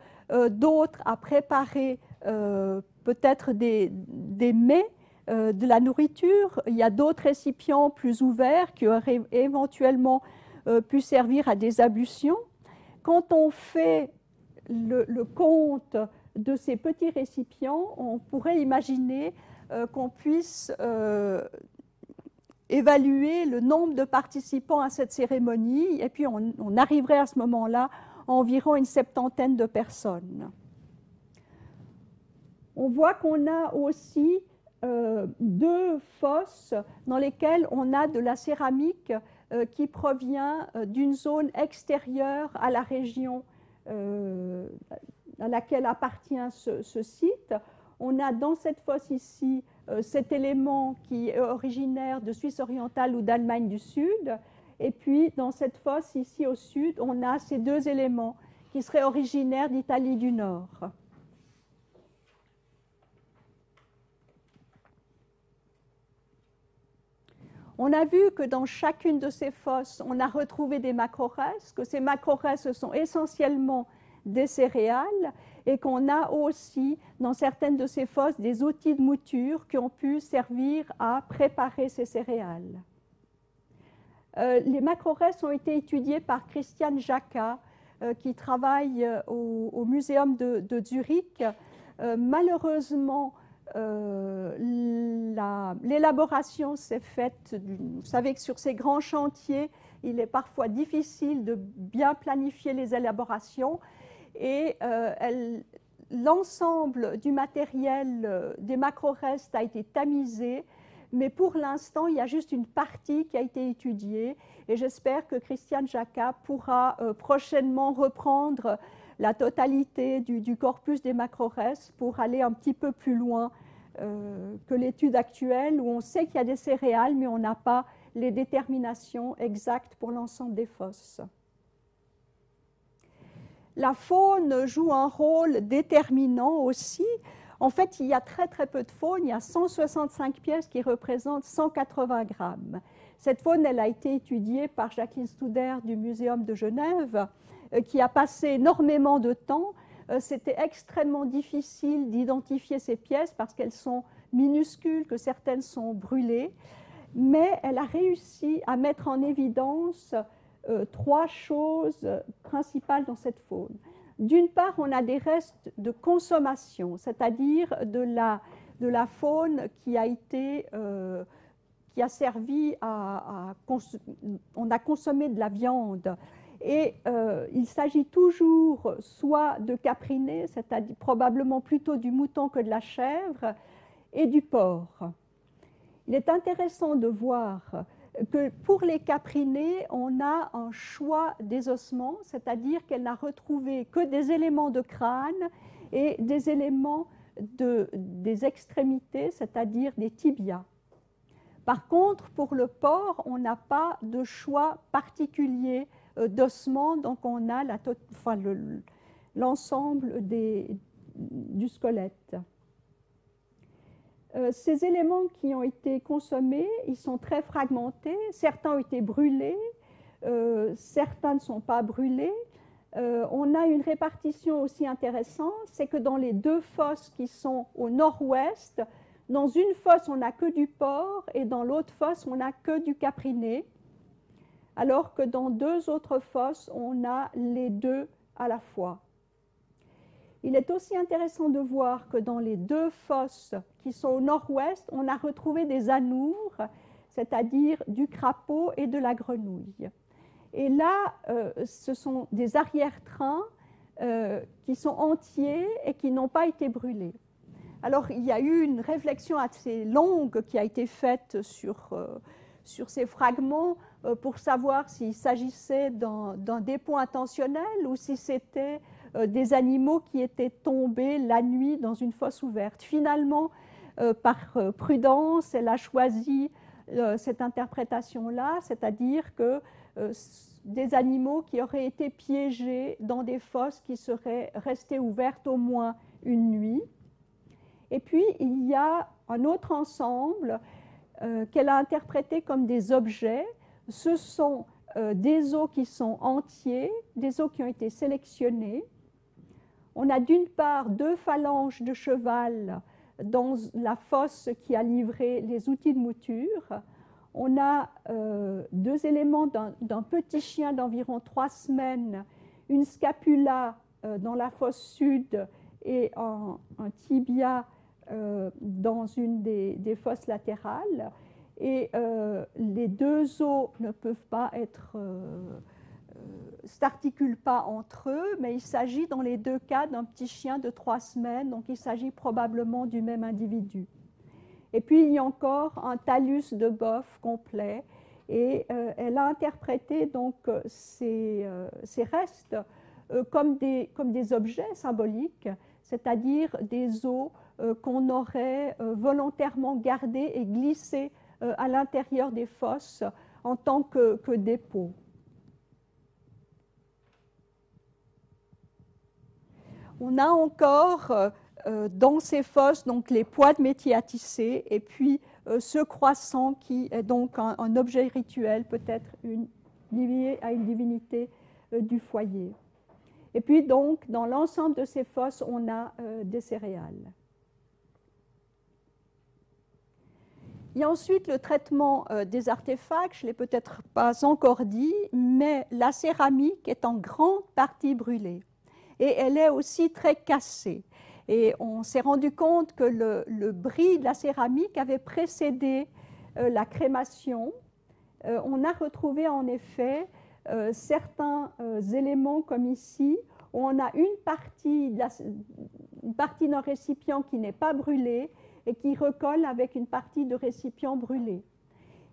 d'autres à préparer peut-être des mets, de la nourriture. Il y a d'autres récipients plus ouverts qui auraient éventuellement pu servir à des ablutions. Quand on fait le compte de ces petits récipients, on pourrait imaginer qu'on puisse évaluer le nombre de participants à cette cérémonie, et puis on arriverait à ce moment-là à environ une septantaine de personnes. On voit qu'on a aussi deux fosses dans lesquelles on a de la céramique qui provient d'une zone extérieure à la région à laquelle appartient ce site. On a dans cette fosse ici cet élément qui est originaire de Suisse orientale ou d'Allemagne du Sud. Et puis dans cette fosse ici au sud, on a ces deux éléments qui seraient originaires d'Italie du Nord. On a vu que dans chacune de ces fosses, on a retrouvé des macrorestes, que ces macrorestes sont essentiellement des céréales et qu'on a aussi dans certaines de ces fosses des outils de mouture qui ont pu servir à préparer ces céréales. Les macrorestes ont été étudiés par Christian Jacka qui travaille au Muséum de Zurich. Malheureusement, l'élaboration s'est faite, vous savez que sur ces grands chantiers, il est parfois difficile de bien planifier les élaborations et l'ensemble du matériel des macrorestes a été tamisé, mais pour l'instant, il y a juste une partie qui a été étudiée et j'espère que Christian Jacka pourra prochainement reprendre la totalité du corpus des macrorestes pour aller un petit peu plus loin que l'étude actuelle où on sait qu'il y a des céréales mais on n'a pas les déterminations exactes pour l'ensemble des fosses. La faune joue un rôle déterminant aussi. En fait, il y a très très peu de faune, il y a 165 pièces qui représentent 180 grammes. Cette faune, elle a été étudiée par Jacqueline Studer du Muséum de Genève qui a passé énormément de temps. C'était extrêmement difficile d'identifier ces pièces parce qu'elles sont minuscules, que certaines sont brûlées, mais elle a réussi à mettre en évidence trois choses principales dans cette faune. D'une part, on a des restes de consommation, c'est-à-dire de la faune qui a été qui a servi on a consommé de la viande. Et il s'agit toujours soit de caprinés, c'est-à-dire probablement plutôt du mouton que de la chèvre, et du porc. Il est intéressant de voir que pour les caprinés, on a un choix des ossements, c'est-à-dire qu'elle n'a retrouvé que des éléments de crâne et des éléments des extrémités, c'est-à-dire des tibias. Par contre, pour le porc, on n'a pas de choix particulier d'ossements, donc on a l'ensemble du squelette. Ces éléments qui ont été consommés, ils sont très fragmentés, certains ont été brûlés, certains ne sont pas brûlés. On a une répartition aussi intéressante, c'est que dans les deux fosses qui sont au nord-ouest, dans une fosse on n'a que du porc et dans l'autre fosse on n'a que du capriné, alors que dans deux autres fosses on a les deux à la fois. Il est aussi intéressant de voir que dans les deux fosses qui sont au nord-ouest, on a retrouvé des anours, c'est-à-dire du crapaud et de la grenouille. Et là, ce sont des arrière-trains qui sont entiers et qui n'ont pas été brûlés. Alors, il y a eu une réflexion assez longue qui a été faite sur ces fragments pour savoir s'il s'agissait d'un dépôt intentionnel ou si c'était des animaux qui étaient tombés la nuit dans une fosse ouverte. Finalement, par prudence, elle a choisi cette interprétation-là, c'est-à-dire que des animaux qui auraient été piégés dans des fosses qui seraient restées ouvertes au moins une nuit. Et puis, il y a un autre ensemble qu'elle a interprété comme des objets. Ce sont des os qui sont entiers, des os qui ont été sélectionnés. On a d'une part 2 phalanges de cheval dans la fosse qui a livré les outils de mouture. On a 2 éléments d'un petit chien d'environ 3 semaines, une scapula dans la fosse sud et un tibia dans une des fosses latérales. Et les 2 os ne peuvent pas être s'articulent pas entre eux, mais il s'agit dans les 2 cas d'un petit chien de 3 semaines, donc il s'agit probablement du même individu. Et puis il y a encore un talus de bœuf complet, et elle a interprété donc ces restes comme des objets symboliques, c'est-à-dire des os qu'on aurait volontairement gardés et glissés à l'intérieur des fosses en tant que dépôt. On a encore dans ces fosses donc, les pois de métier à tisser et puis ce croissant qui est donc un objet rituel, peut-être lié à une divinité du foyer. Et puis donc, dans l'ensemble de ces fosses, on a des céréales. Il y a ensuite le traitement des artefacts, je ne l'ai peut-être pas encore dit, mais la céramique est en grande partie brûlée. Et elle est aussi très cassée. Et on s'est rendu compte que le bris de la céramique avait précédé la crémation. On a retrouvé en effet certains éléments comme ici, où on a une partie d'un récipient qui n'est pas brûlé et qui recolle avec une partie de récipient brûlé.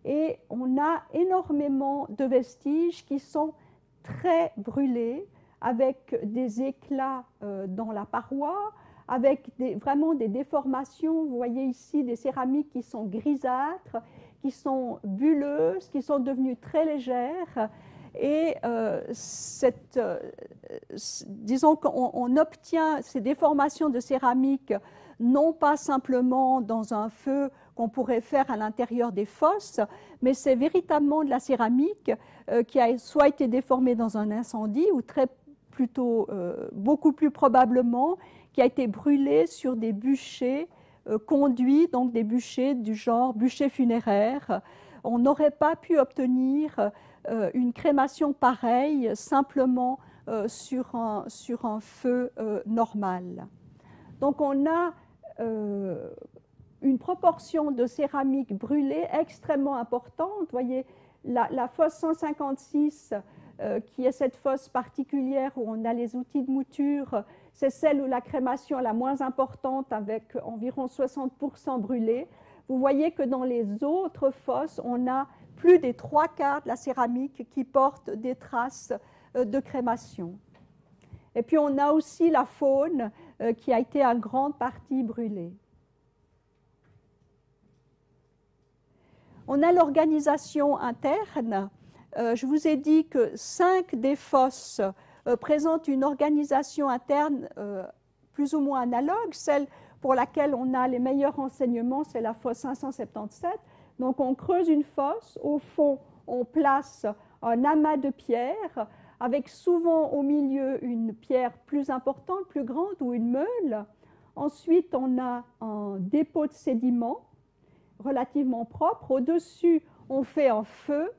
Et on a énormément de vestiges qui sont très brûlés, avec des éclats dans la paroi, avec vraiment des déformations. Vous voyez ici des céramiques qui sont grisâtres, qui sont bulleuses, qui sont devenues très légères. Et disons qu'on obtient ces déformations de céramique non pas simplement dans un feu qu'on pourrait faire à l'intérieur des fosses, mais c'est véritablement de la céramique qui a soit été déformée dans un incendie ou beaucoup plus probablement, qui a été brûlée sur des bûchers conduits, donc des bûchers du genre bûcher funéraire. On n'aurait pas pu obtenir une crémation pareille simplement sur un feu normal. Donc on a une proportion de céramique brûlée extrêmement importante. Vous voyez, la fosse 156, qui est cette fosse particulière où on a les outils de mouture, c'est celle où la crémation est la moins importante, avec environ 60% brûlés. Vous voyez que dans les autres fosses, on a plus des 3/4 de la céramique qui porte des traces de crémation. Et puis on a aussi la faune qui a été en grande partie brûlée. On a l'organisation interne. Je vous ai dit que 5 des fosses présentent une organisation interne plus ou moins analogue. Celle pour laquelle on a les meilleurs renseignements, c'est la fosse 577. Donc on creuse une fosse, au fond on place un amas de pierres, avec souvent au milieu une pierre plus importante, plus grande, ou une meule. Ensuite on a un dépôt de sédiments relativement propre. Au-dessus on fait un feu.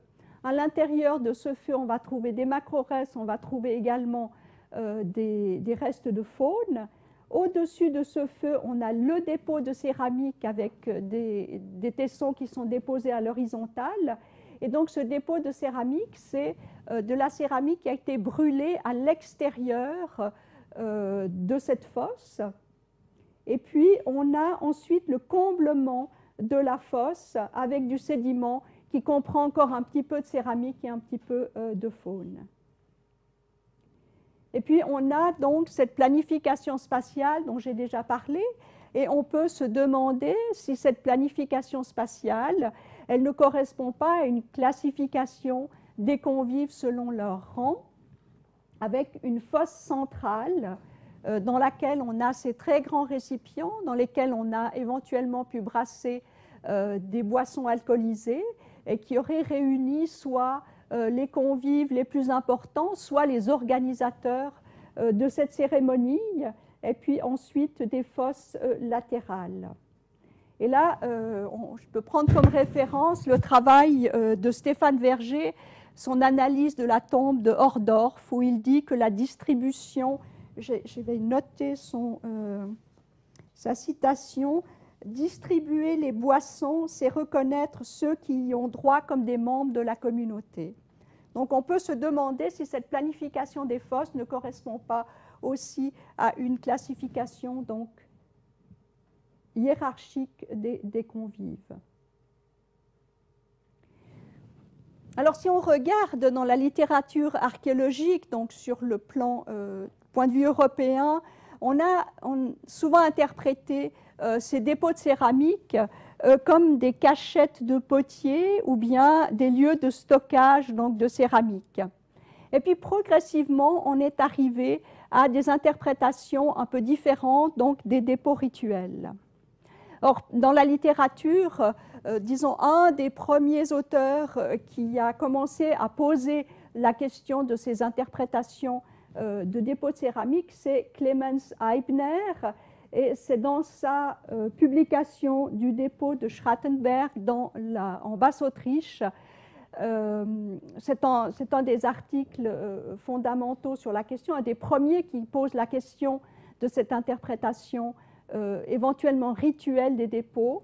À l'intérieur de ce feu, on va trouver des macrorestes, on va trouver également des restes de faune. Au-dessus de ce feu, on a le dépôt de céramique avec des tessons qui sont déposés à l'horizontale. Et donc ce dépôt de céramique, c'est de la céramique qui a été brûlée à l'extérieur de cette fosse. Et puis on a ensuite le comblement de la fosse avec du sédiment qui comprend encore un petit peu de céramique et un petit peu de faune. Et puis on a donc cette planification spatiale dont j'ai déjà parlé, et on peut se demander si cette planification spatiale, elle ne correspond pas à une classification des convives selon leur rang, avec une fosse centrale dans laquelle on a ces très grands récipients, dans lesquels on a éventuellement pu brasser des boissons alcoolisées, et qui auraient réuni soit les convives les plus importants, soit les organisateurs de cette cérémonie, et puis ensuite des fosses latérales. Et là, je peux prendre comme référence le travail de Stéphane Verger, son analyse de la tombe de Hordorf, où il dit que la distribution, je vais noter sa citation, « Distribuer les boissons, c'est reconnaître ceux qui y ont droit comme des membres de la communauté ». Donc on peut se demander si cette planification des fosses ne correspond pas aussi à une classification donc hiérarchique des convives. Alors si on regarde dans la littérature archéologique, donc sur le point de vue européen, on a souvent interprété ces dépôts de céramique comme des cachettes de potiers ou bien des lieux de stockage donc, de céramique. Et puis progressivement, on est arrivé à des interprétations un peu différentes donc, des dépôts rituels. Or, dans la littérature, disons, un des premiers auteurs qui a commencé à poser la question de ces interprétations de dépôts de céramique, c'est Clemens Eibner, et c'est dans sa publication du dépôt de Schrattenberg en Basse-Autriche. C'est un des articles fondamentaux sur la question, un des premiers qui pose la question de cette interprétation éventuellement rituelle des dépôts.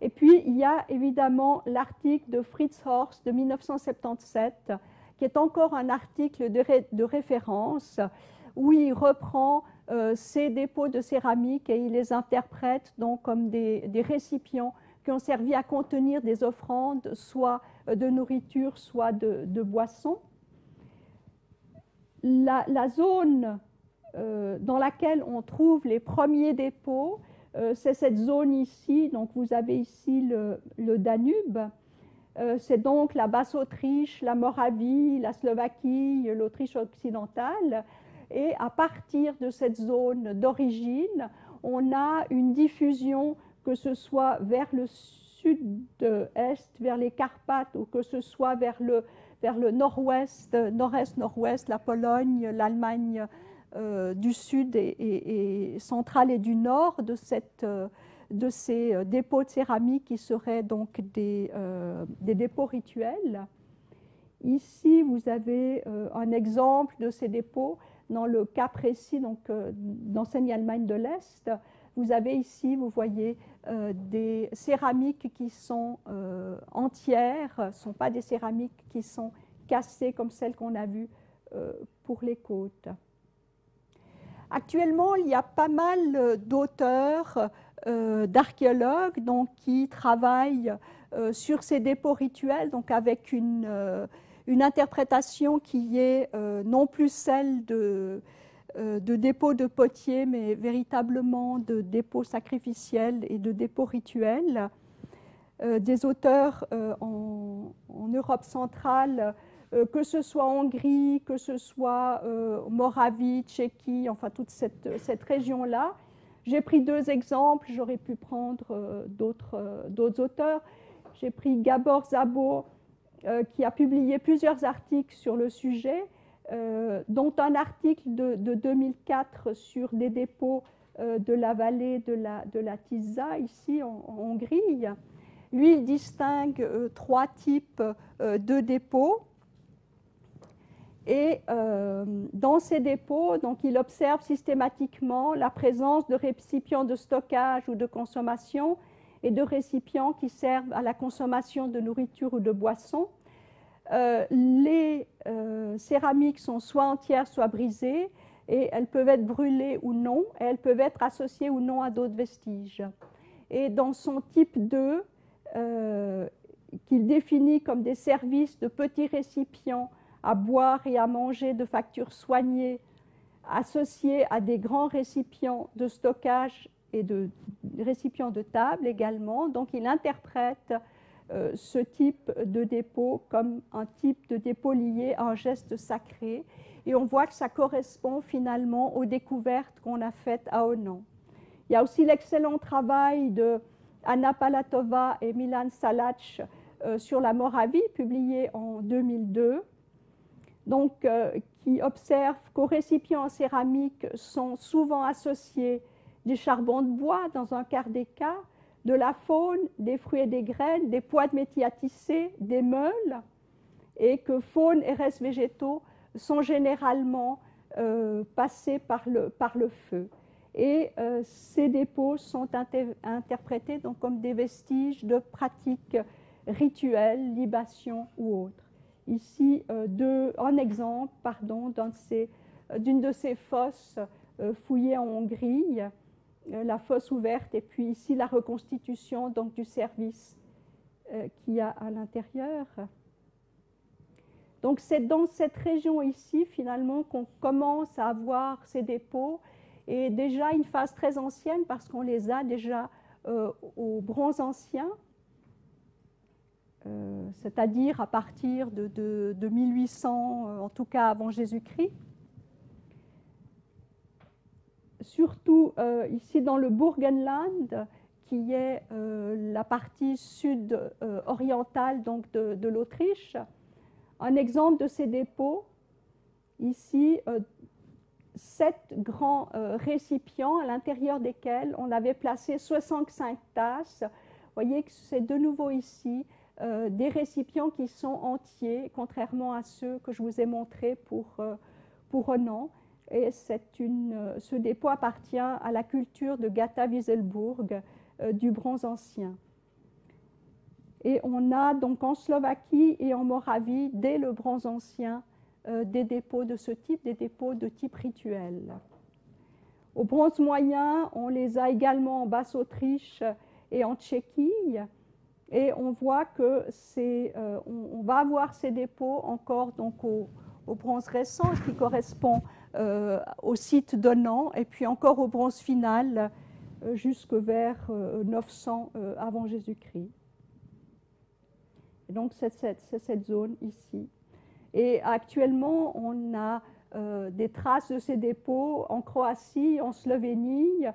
Et puis, il y a évidemment l'article de Fritz Horst de 1977, qui est encore un article de référence, où il reprend ces dépôts de céramique et il les interprète donc comme des récipients qui ont servi à contenir des offrandes, soit de nourriture, soit de boissons. La zone dans laquelle on trouve les premiers dépôts, c'est cette zone ici. Donc vous avez ici le Danube. C'est donc la Basse-Autriche, la Moravie, la Slovaquie, l'Autriche occidentale. Et à partir de cette zone d'origine, on a une diffusion, que ce soit vers le sud-est, vers les Carpates, ou que ce soit vers le nord-ouest, nord-est-nord-ouest, la Pologne, l'Allemagne du sud et centrale et du nord de ces dépôts de céramique qui seraient donc des dépôts rituels. Ici, vous avez un exemple de ces dépôts dans le cas précis d'Ancienne Allemagne de l'Est. Vous avez ici, vous voyez, des céramiques qui sont entières, ce ne sont pas des céramiques qui sont cassées comme celles qu'on a vues pour les côtes. Actuellement, il y a pas mal d'auteurs, d'archéologues qui travaillent sur ces dépôts rituels, donc avec une interprétation qui est non plus celle de dépôts de potiers, mais véritablement de dépôts sacrificiels et de dépôts rituels. Des auteurs en Europe centrale, que ce soit en Hongrie, que ce soit Moravie, Tchéquie, enfin toute cette région-là. J'ai pris deux exemples, j'aurais pu prendre d'autres auteurs. J'ai pris Gabor Szabo, qui a publié plusieurs articles sur le sujet, dont un article de 2004 sur des dépôts de la vallée de la Tisza, ici en Hongrie. Lui, il distingue trois types de dépôts. Et dans ces dépôts, donc, il observe systématiquement la présence de récipients de stockage ou de consommation et de récipients qui servent à la consommation de nourriture ou de boissons. Les céramiques sont soit entières, soit brisées, et elles peuvent être brûlées ou non, et elles peuvent être associées ou non à d'autres vestiges. Et dans son type 2, qu'il définit comme des services de petits récipients à boire et à manger de factures soignées, associés à des grands récipients de stockage et de récipients de table également. Donc il interprète ce type de dépôt comme un type de dépôt lié à un geste sacré. Et on voit que ça correspond finalement aux découvertes qu'on a faites à Onan. Il y a aussi l'excellent travail de Anna Palatova et Milan Salac sur la Moravie, publié en 2002, donc, qui observe qu'aux récipients en céramique sont souvent associés des charbons de bois dans un quart des cas, de la faune, des fruits et des graines, des pois de métier à tisser, des meules, et que faune et restes végétaux sont généralement passés par le feu. Et ces dépôts sont interprétés donc, comme des vestiges de pratiques rituelles, libations ou autres. Ici, un exemple d'une de ces fosses fouillées en Hongrie, la fosse ouverte, et puis ici la reconstitution donc, du service qu'il y a à l'intérieur. Donc c'est dans cette région ici, finalement, qu'on commence à avoir ces dépôts, et déjà une phase très ancienne, parce qu'on les a déjà au Bronze ancien, c'est-à-dire à partir de 1800, en tout cas avant Jésus-Christ. Surtout ici dans le Burgenland, qui est la partie sud-orientale donc de l'Autriche. Un exemple de ces dépôts, ici, 7 grands récipients à l'intérieur desquels on avait placé 65 tasses. Vous voyez que c'est de nouveau ici des récipients qui sont entiers, contrairement à ceux que je vous ai montrés pour Renan. Et ce dépôt appartient à la culture de Gata-Wieselburg du Bronze ancien. Et on a donc en Slovaquie et en Moravie, dès le Bronze ancien, des dépôts de ce type, des dépôts de type rituel. Au Bronze moyen, on les a également en Basse-Autriche et en Tchéquie. Et on voit que on va avoir ces dépôts encore donc au bronze récent, qui correspond au site d'Onan, et puis encore au bronze final jusque vers 900 avant Jésus-Christ. Et donc c'est cette zone ici. Et actuellement, on a des traces de ces dépôts en Croatie, en Slovénie,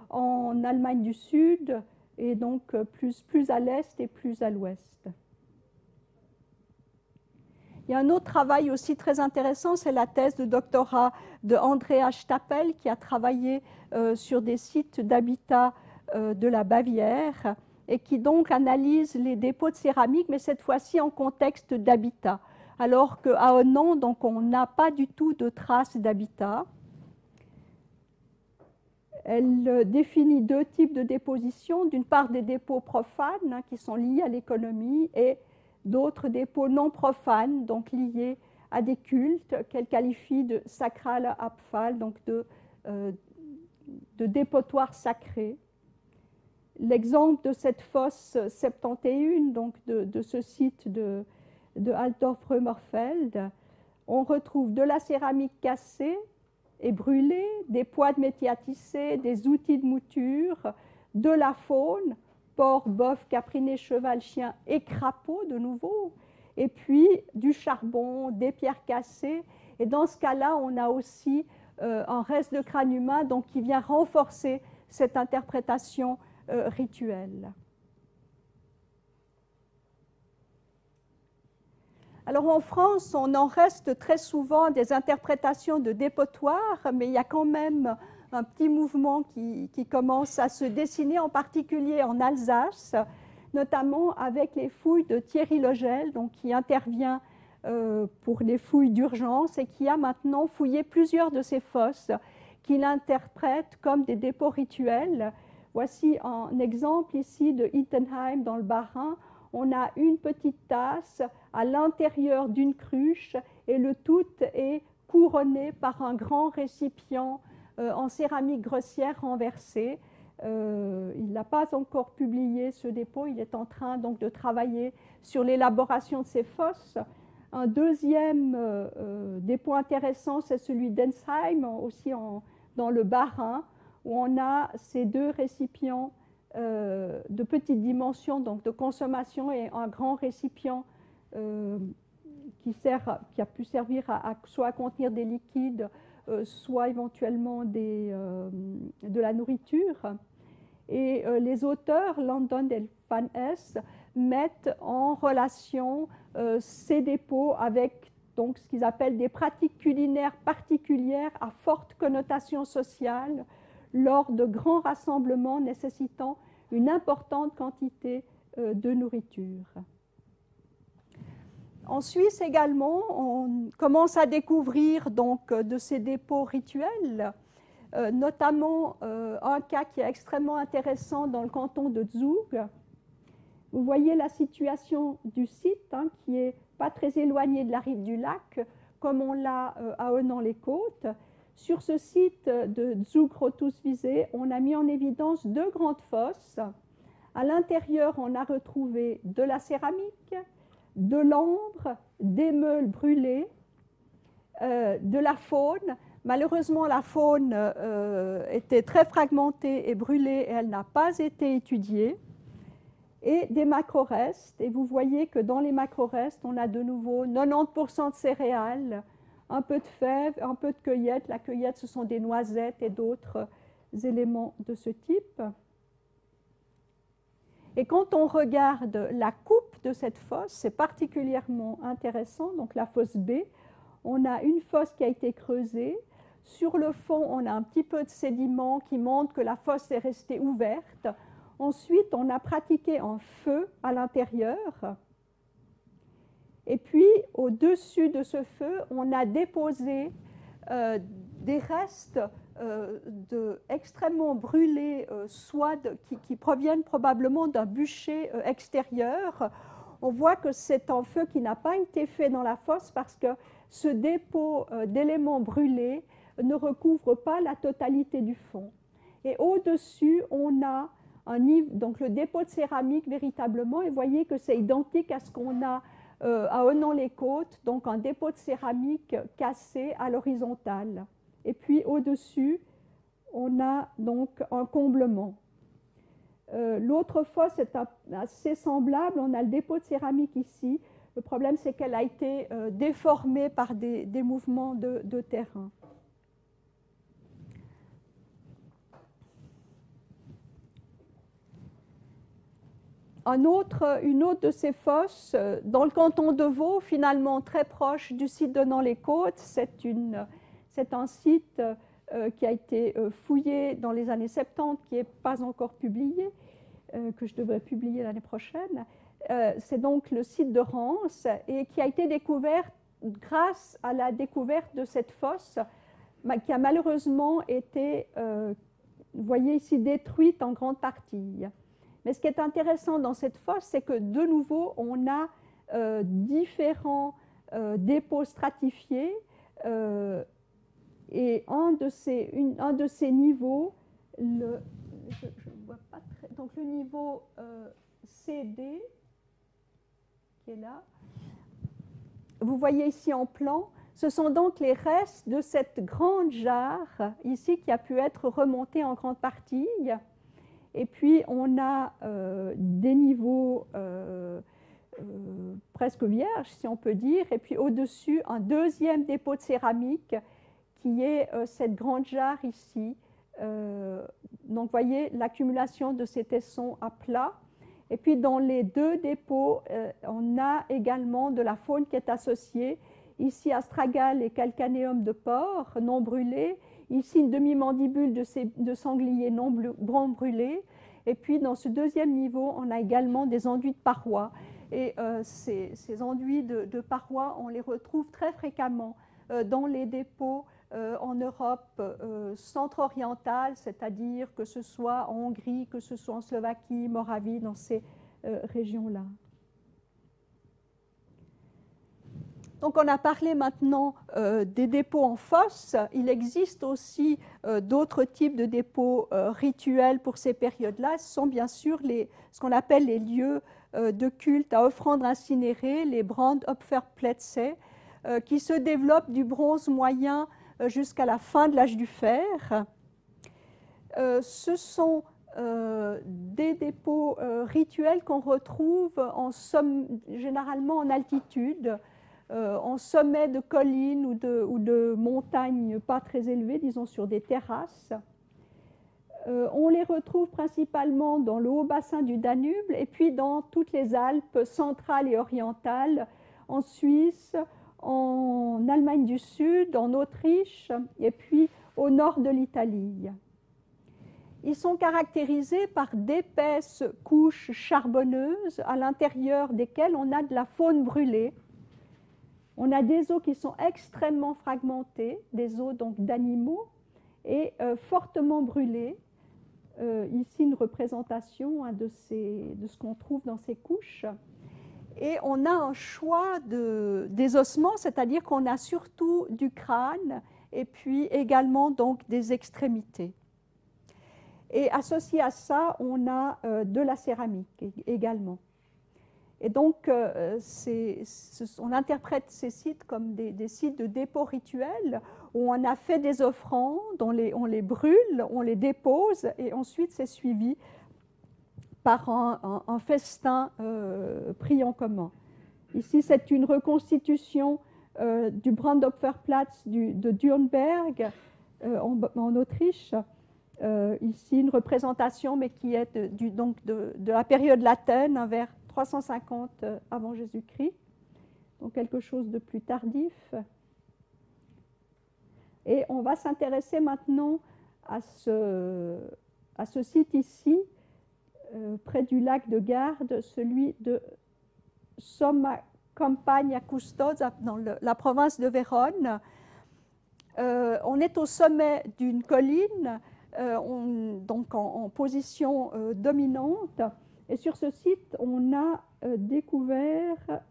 en Allemagne du Sud, et donc plus à l'est et plus à l'ouest. Il y a un autre travail aussi très intéressant, c'est la thèse de doctorat de Andrea Stapel, qui a travaillé sur des sites d'habitat de la Bavière, et qui donc analyse les dépôts de céramique, mais cette fois-ci en contexte d'habitat, alors qu'à Onan, donc, on n'a pas du tout de traces d'habitat. Elle définit 2 types de dépositions, d'une part des dépôts profanes qui sont liés à l'économie, et d'autres dépôts non profanes, donc liés à des cultes qu'elle qualifie de sacral abfall, donc de dépotoirs sacrés. L'exemple de cette fosse 71, donc de ce site de Altdorf-Römerfeld, on retrouve de la céramique cassée et brûlée, des pois de métier à tisser, des outils de mouture, de la faune, porc, bœuf, caprinet, cheval, chien et crapaud de nouveau, et puis du charbon, des pierres cassées. Et dans ce cas-là, on a aussi un reste de crâne humain donc, qui vient renforcer cette interprétation rituelle. Alors en France, on en reste très souvent des interprétations de dépotoirs, mais il y a quand même un petit mouvement qui commence à se dessiner, en particulier en Alsace, notamment avec les fouilles de Thierry Legel, donc qui intervient pour les fouilles d'urgence et qui a maintenant fouillé plusieurs de ces fosses qu'il interprète comme des dépôts rituels. Voici un exemple ici de Ittenheim dans le Bas-Rhin. On a une petite tasse à l'intérieur d'une cruche et le tout est couronné par un grand récipient en céramique grossière renversée. Il n'a pas encore publié ce dépôt, il est en train donc de travailler sur l'élaboration de ces fosses. Un deuxième dépôt intéressant, c'est celui d'Ensheim, aussi dans le Bas-Rhin, où on a ces 2 récipients de petite dimension, donc de consommation, et un grand récipient qui a pu servir soit à contenir des liquides, soit éventuellement de la nourriture. Et les auteurs, Landon et Van Hess, mettent en relation ces dépôts avec donc, ce qu'ils appellent des pratiques culinaires particulières à forte connotation sociale lors de grands rassemblements nécessitant une importante quantité de nourriture. En Suisse également, on commence à découvrir donc, de ces dépôts rituels, notamment un cas qui est extrêmement intéressant dans le canton de Zug. Vous voyez la situation du site hein, qui n'est pas très éloigné de la rive du lac, comme on l'a à Honan-les-Côtes. Sur ce site de Zug-Rothuswiese, on a mis en évidence deux grandes fosses. À l'intérieur, on a retrouvé de la céramique, de l'ambre, des meules brûlées, de la faune. Malheureusement, la faune était très fragmentée et brûlée et elle n'a pas été étudiée. Et des macrorestes. Et vous voyez que dans les macrorestes, on a de nouveau 90% de céréales, un peu de fèves, un peu de cueillettes. La cueillette, ce sont des noisettes et d'autres éléments de ce type. Et quand on regarde la coupe de cette fosse, c'est particulièrement intéressant. Donc la fosse B, on a une fosse qui a été creusée. Sur le fond, on a un petit peu de sédiments qui montrent que la fosse est restée ouverte. Ensuite, on a pratiqué un feu à l'intérieur. Et puis, au-dessus de ce feu, on a déposé des restes extrêmement brûlés, qui proviennent probablement d'un bûcher extérieur. On voit que c'est un feu qui n'a pas été fait dans la fosse parce que ce dépôt d'éléments brûlés ne recouvre pas la totalité du fond. Et au-dessus, on a donc le dépôt de céramique véritablement, et vous voyez que c'est identique à ce qu'on a à Honan-les-Côtes, donc un dépôt de céramique cassé à l'horizontale. Et puis au-dessus, on a donc un comblement. L'autre fosse est assez semblable, on a le dépôt de céramique ici. Le problème, c'est qu'elle a été déformée par des mouvements de terrain. Une autre de ces fosses, dans le canton de Vaud, finalement très proche du site de Honan-les-Côtes, c'est un site qui a été fouillé dans les années 70, qui n'est pas encore publié, que je devrais publier l'année prochaine. C'est donc le site de Rance et qui a été découvert grâce à la découverte de cette fosse qui a malheureusement été, vous voyez ici, détruite en grande partie. Mais ce qui est intéressant dans cette fosse, c'est que de nouveau, on a différents dépôts stratifiés et un de ces niveaux, donc le niveau CD, qui est là, vous voyez ici en plan, ce sont donc les restes de cette grande jarre ici qui a pu être remontée en grande partie. Et puis, on a des niveaux presque vierges, si on peut dire. Et puis, au-dessus, un deuxième dépôt de céramique qui est cette grande jarre ici. Donc, vous voyez l'accumulation de ces tessons à plat. Et puis, dans les deux dépôts, on a également de la faune qui est associée. Ici, astragale et calcanéum de porc non brûlés. Ici, une demi-mandibule de sanglier non brûlé. Et puis, dans ce deuxième niveau, on a également des enduits de parois. Et ces enduits de parois, on les retrouve très fréquemment dans les dépôts en Europe centre-orientale, c'est-à-dire que ce soit en Hongrie, que ce soit en Slovaquie, Moravie, dans ces régions-là. Donc, on a parlé maintenant des dépôts en fosse. Il existe aussi d'autres types de dépôts rituels pour ces périodes-là. Ce sont bien sûr ce qu'on appelle les lieux de culte à offrandes incinérées, les Brandopferplätze, qui se développent du bronze moyen jusqu'à la fin de l'âge du fer. Ce sont des dépôts rituels qu'on retrouve généralement en altitude, en sommet de collines ou de montagnes pas très élevées, disons sur des terrasses. On les retrouve principalement dans le haut bassin du Danube et puis dans toutes les Alpes centrales et orientales, en Suisse, en Allemagne du Sud, en Autriche et puis au nord de l'Italie. Ils sont caractérisés par d'épaisses couches charbonneuses à l'intérieur desquelles on a de la faune brûlée. On a des os qui sont extrêmement fragmentés, des os donc d'animaux, et fortement brûlés. Ici, une représentation de ce qu'on trouve dans ces couches. Et on a un choix des ossements, c'est-à-dire qu'on a surtout du crâne et puis également donc des extrémités. Et associé à ça, on a de la céramique également. Et donc, on interprète ces sites comme des sites de dépôt rituel où on a fait des offrandes, on les brûle, on les dépose et ensuite c'est suivi par un festin pris en commun. Ici, c'est une reconstitution du Brandopferplatz de Dürnberg en Autriche. Ici, une représentation, mais qui est de la période latine, vers 350 avant Jésus-Christ, donc quelque chose de plus tardif. Et on va s'intéresser maintenant à ce site ici, près du lac de Garde, celui de Somma Campagna Custosa, dans la province de Vérone. On est au sommet d'une colline, donc en position dominante. Et sur ce site, on a découvert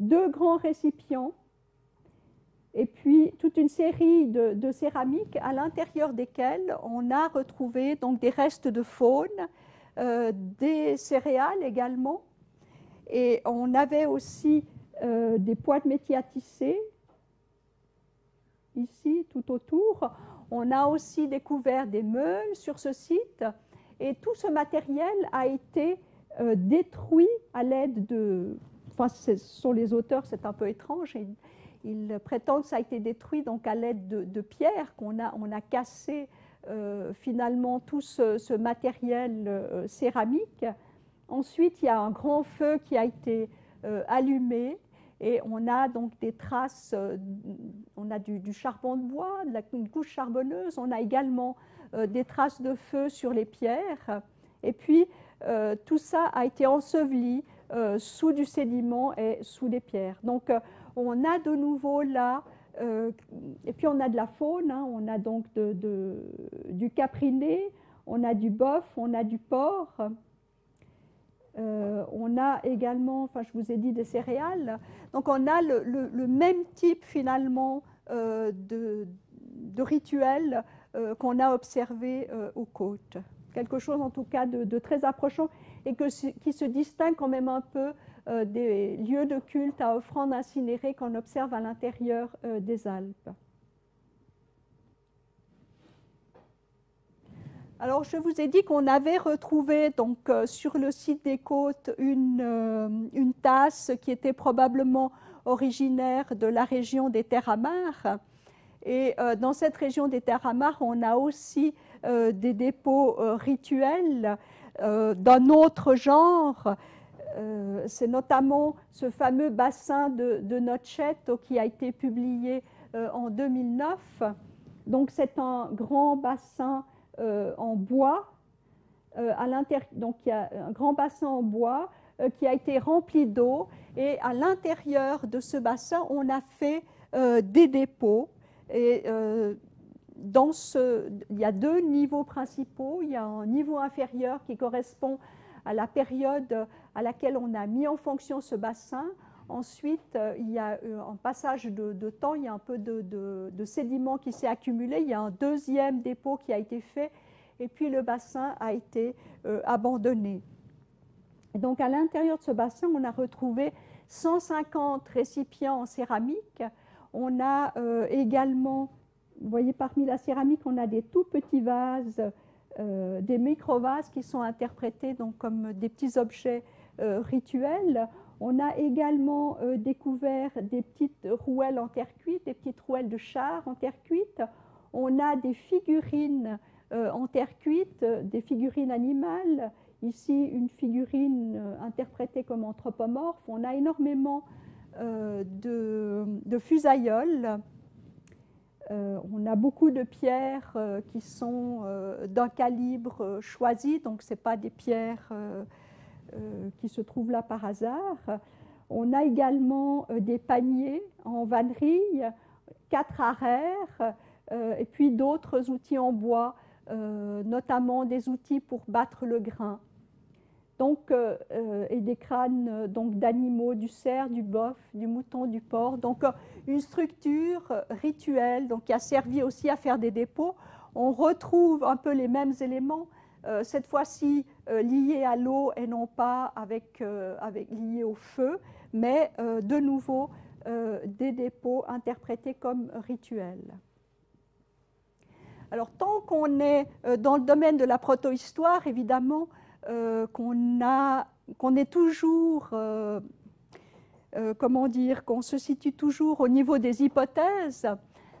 2 grands récipients et puis toute une série de céramiques à l'intérieur desquelles on a retrouvé donc des restes de faune, des céréales également. Et on avait aussi des pois de métier à tisser, ici, tout autour. On a aussi découvert des meules sur ce site. Et tout ce matériel a été détruit à l'aide de... Enfin, ce sont les auteurs, c'est un peu étrange. Ils prétendent que ça a été détruit donc à l'aide de pierres, on a cassé finalement tout ce matériel céramique. Ensuite, il y a un grand feu qui a été allumé et on a donc des traces, on a du charbon de bois, une couche charbonneuse, on a également des traces de feu sur les pierres. Et puis, tout ça a été enseveli sous du sédiment et sous les pierres. Donc, on a de nouveau là, et puis on a de la faune, hein, on a donc du capriné, on a du bœuf, on a du porc. On a également, enfin je vous ai dit des céréales, donc on a le même type finalement de rituel qu'on a observé aux côtes. Quelque chose en tout cas de très approchant et qui se distingue quand même un peu des lieux de culte à offrandes incinérées qu'on observe à l'intérieur des Alpes. Alors, je vous ai dit qu'on avait retrouvé donc, sur le site des côtes une tasse qui était probablement originaire de la région des Terres Amares. Et dans cette région des Terres Amares, on a aussi des dépôts rituels d'un autre genre. C'est notamment ce fameux bassin de Noceto qui a été publié en 2009. Donc, c'est un grand bassin en bois, donc il y a un grand bassin en bois qui a été rempli d'eau et à l'intérieur de ce bassin on a fait des dépôts et il y a 2 niveaux principaux. Il y a un niveau inférieur qui correspond à la période à laquelle on a mis en fonction ce bassin. Ensuite, il y a un passage de temps, il y a un peu de sédiment qui s'est accumulé, il y a un 2e dépôt qui a été fait, et puis le bassin a été abandonné. Et donc, à l'intérieur de ce bassin, on a retrouvé 150 récipients en céramique. On a également, vous voyez, parmi la céramique, on a des tout petits vases, des micro-vases qui sont interprétés donc, comme des petits objets rituels. On a également découvert des petites rouelles en terre cuite, des petites rouelles de char en terre cuite. On a des figurines en terre cuite des figurines animales. Ici, une figurine interprétée comme anthropomorphe. On a énormément de fusaïoles. On a beaucoup de pierres qui sont d'un calibre choisi, donc ce n'est pas des pierres qui se trouvent là par hasard. On a également des paniers en vannerie, 4 arères, et puis d'autres outils en bois, notamment des outils pour battre le grain. Donc, et des crânes d'animaux, du cerf, du bœuf, du mouton, du porc. Donc, une structure rituelle qui a servi aussi à faire des dépôts. On retrouve un peu les mêmes éléments, cette fois-ci liés à l'eau et non pas liés au feu, mais de nouveau des dépôts interprétés comme rituels. Alors, tant qu'on est dans le domaine de la protohistoire, évidemment, qu'on est toujours, comment dire, qu'on se situe toujours au niveau des hypothèses.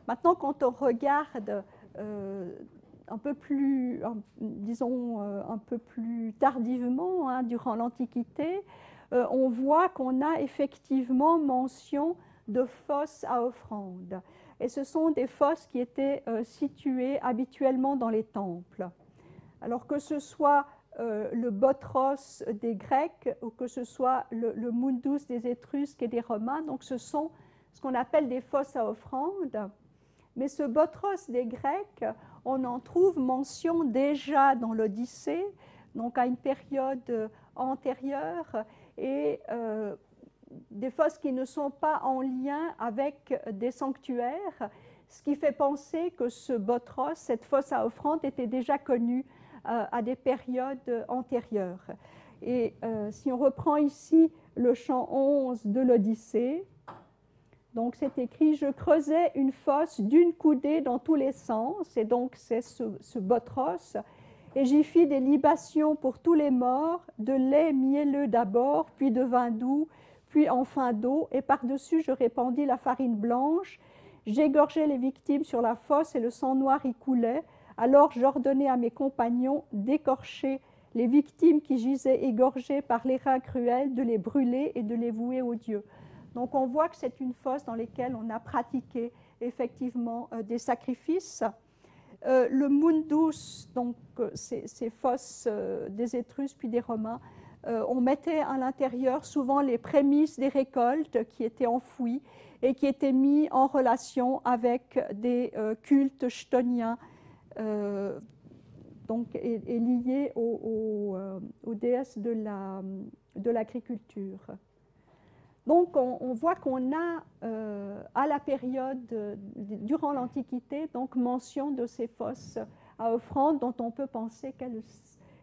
Maintenant, quand on regarde un peu plus, disons, un peu plus tardivement, hein, durant l'Antiquité, on voit qu'on a effectivement mention de fosses à offrandes. Et ce sont des fosses qui étaient situées habituellement dans les temples. Alors que ce soit le Botros des Grecs ou que ce soit le Mundus des Étrusques et des Romains, donc ce sont ce qu'on appelle des fosses à offrandes. Mais ce Botros des Grecs, on en trouve mention déjà dans l'Odyssée, donc à une période antérieure, et des fosses qui ne sont pas en lien avec des sanctuaires, ce qui fait penser que ce Botros, cette fosse à offrande, était déjà connue à des périodes antérieures. Et si on reprend ici le chant 11 de l'Odyssée, donc c'est écrit « Je creusais une fosse d'une coudée dans tous les sens », et donc c'est ce Botros, « et j'y fis des libations pour tous les morts, de lait mielleux d'abord, puis de vin doux, puis enfin d'eau, et par-dessus je répandis la farine blanche, j'égorgeai les victimes sur la fosse et le sang noir y coulait. Alors j'ordonnai à mes compagnons d'écorcher les victimes qui gisaient égorgées par les reins cruels, de les brûler et de les vouer aux dieux. » Donc on voit que c'est une fosse dans laquelle on a pratiqué effectivement des sacrifices. Le Mundus, donc ces fosses des Étrusques puis des Romains, on mettait à l'intérieur souvent les prémices des récoltes qui étaient enfouies et qui étaient mis en relation avec des cultes chtoniens et liés aux déesses de l'agriculture. Donc on voit qu'on a à la période, durant l'Antiquité, donc mention de ces fosses à offrande dont on peut penser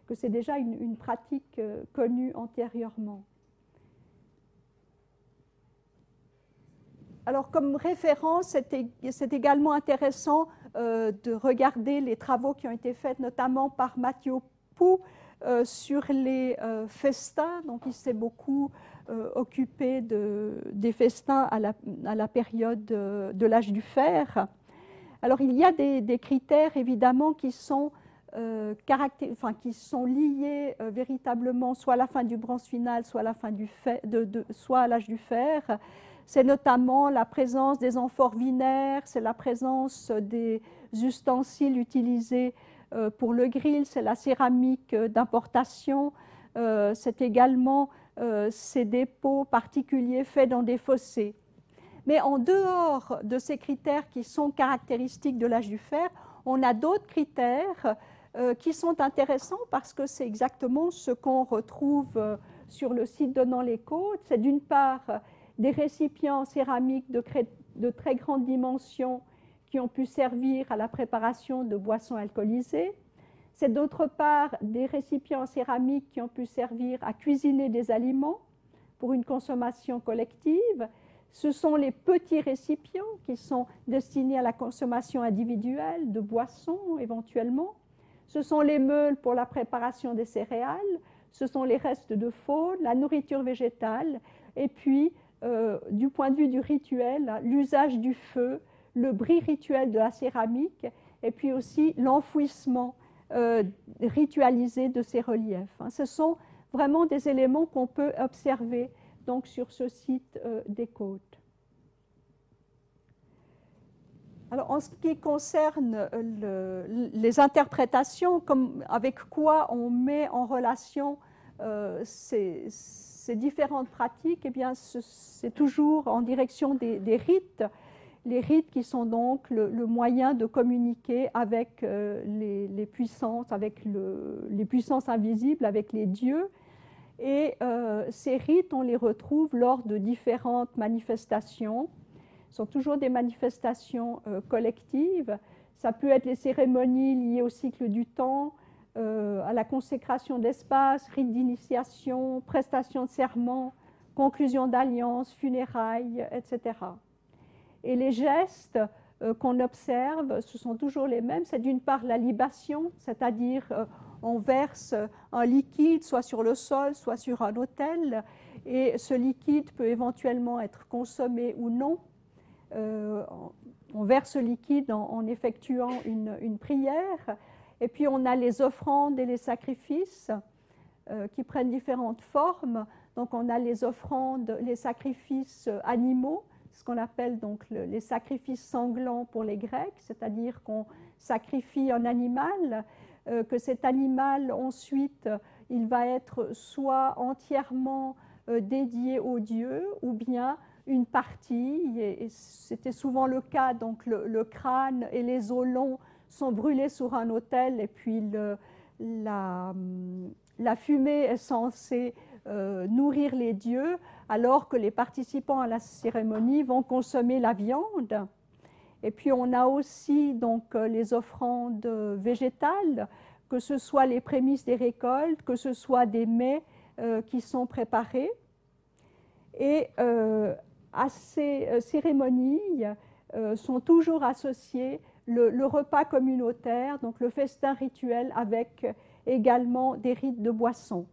que c'est déjà une pratique connue antérieurement. Alors comme référence, c'est également intéressant de regarder les travaux qui ont été faits notamment par Mathieu Pou sur les festins. Donc il s'est beaucoup occupé des festins à la période de l'âge du fer. Alors il y a des critères évidemment qui sont liés véritablement soit à la fin du bronze final, soit à la fin soit à l'âge du fer. C'est notamment la présence des amphores vinaires, c'est la présence des ustensiles utilisés pour le grill, c'est la céramique d'importation, c'est également ces dépôts particuliers faits dans des fossés. Mais en dehors de ces critères qui sont caractéristiques de l'âge du fer, on a d'autres critères qui sont intéressants parce que c'est exactement ce qu'on retrouve sur le site Donnant-les-Côtes. C'est d'une part des récipients céramiques de très grande dimension qui ont pu servir à la préparation de boissons alcoolisées. C'est d'autre part des récipients céramiques qui ont pu servir à cuisiner des aliments pour une consommation collective. Ce sont les petits récipients qui sont destinés à la consommation individuelle de boissons éventuellement. Ce sont les meules pour la préparation des céréales. Ce sont les restes de faune, la nourriture végétale. Et puis, du point de vue du rituel, l'usage du feu, le bris rituel de la céramique et puis aussi l'enfouissement ritualisée de ces reliefs. Ce sont vraiment des éléments qu'on peut observer donc, sur ce site des côtes. Alors, en ce qui concerne les interprétations, avec quoi on met en relation ces différentes pratiques, eh bien, c'est toujours en direction des rites. Les rites qui sont donc le moyen de communiquer avec les puissances, avec les puissances invisibles, avec les dieux. Et ces rites, on les retrouve lors de différentes manifestations. Ce sont toujours des manifestations collectives. Ça peut être les cérémonies liées au cycle du temps, à la consécration d'espace, rites d'initiation, prestation de serment, conclusion d'alliance, funérailles, etc. Et les gestes qu'on observe, ce sont toujours les mêmes. C'est d'une part la libation, c'est-à-dire on verse un liquide soit sur le sol, soit sur un autel, et ce liquide peut éventuellement être consommé ou non. On verse ce liquide en effectuant une prière. Et puis on a les offrandes et les sacrifices qui prennent différentes formes. Donc on a les offrandes, les sacrifices animaux, ce qu'on appelle donc les sacrifices sanglants pour les Grecs, c'est-à-dire qu'on sacrifie un animal, que cet animal ensuite il va être soit entièrement dédié au dieu ou bien une partie, et c'était souvent le cas, donc le crâne et les os longs sont brûlés sur un autel et puis la fumée est censée nourrir les dieux, alors que les participants à la cérémonie vont consommer la viande. Et puis on a aussi donc les offrandes végétales, que ce soit les prémices des récoltes, que ce soit des mets qui sont préparés. Et à ces cérémonies sont toujours associés le repas communautaire, donc le festin rituel avec également des rites de boisson.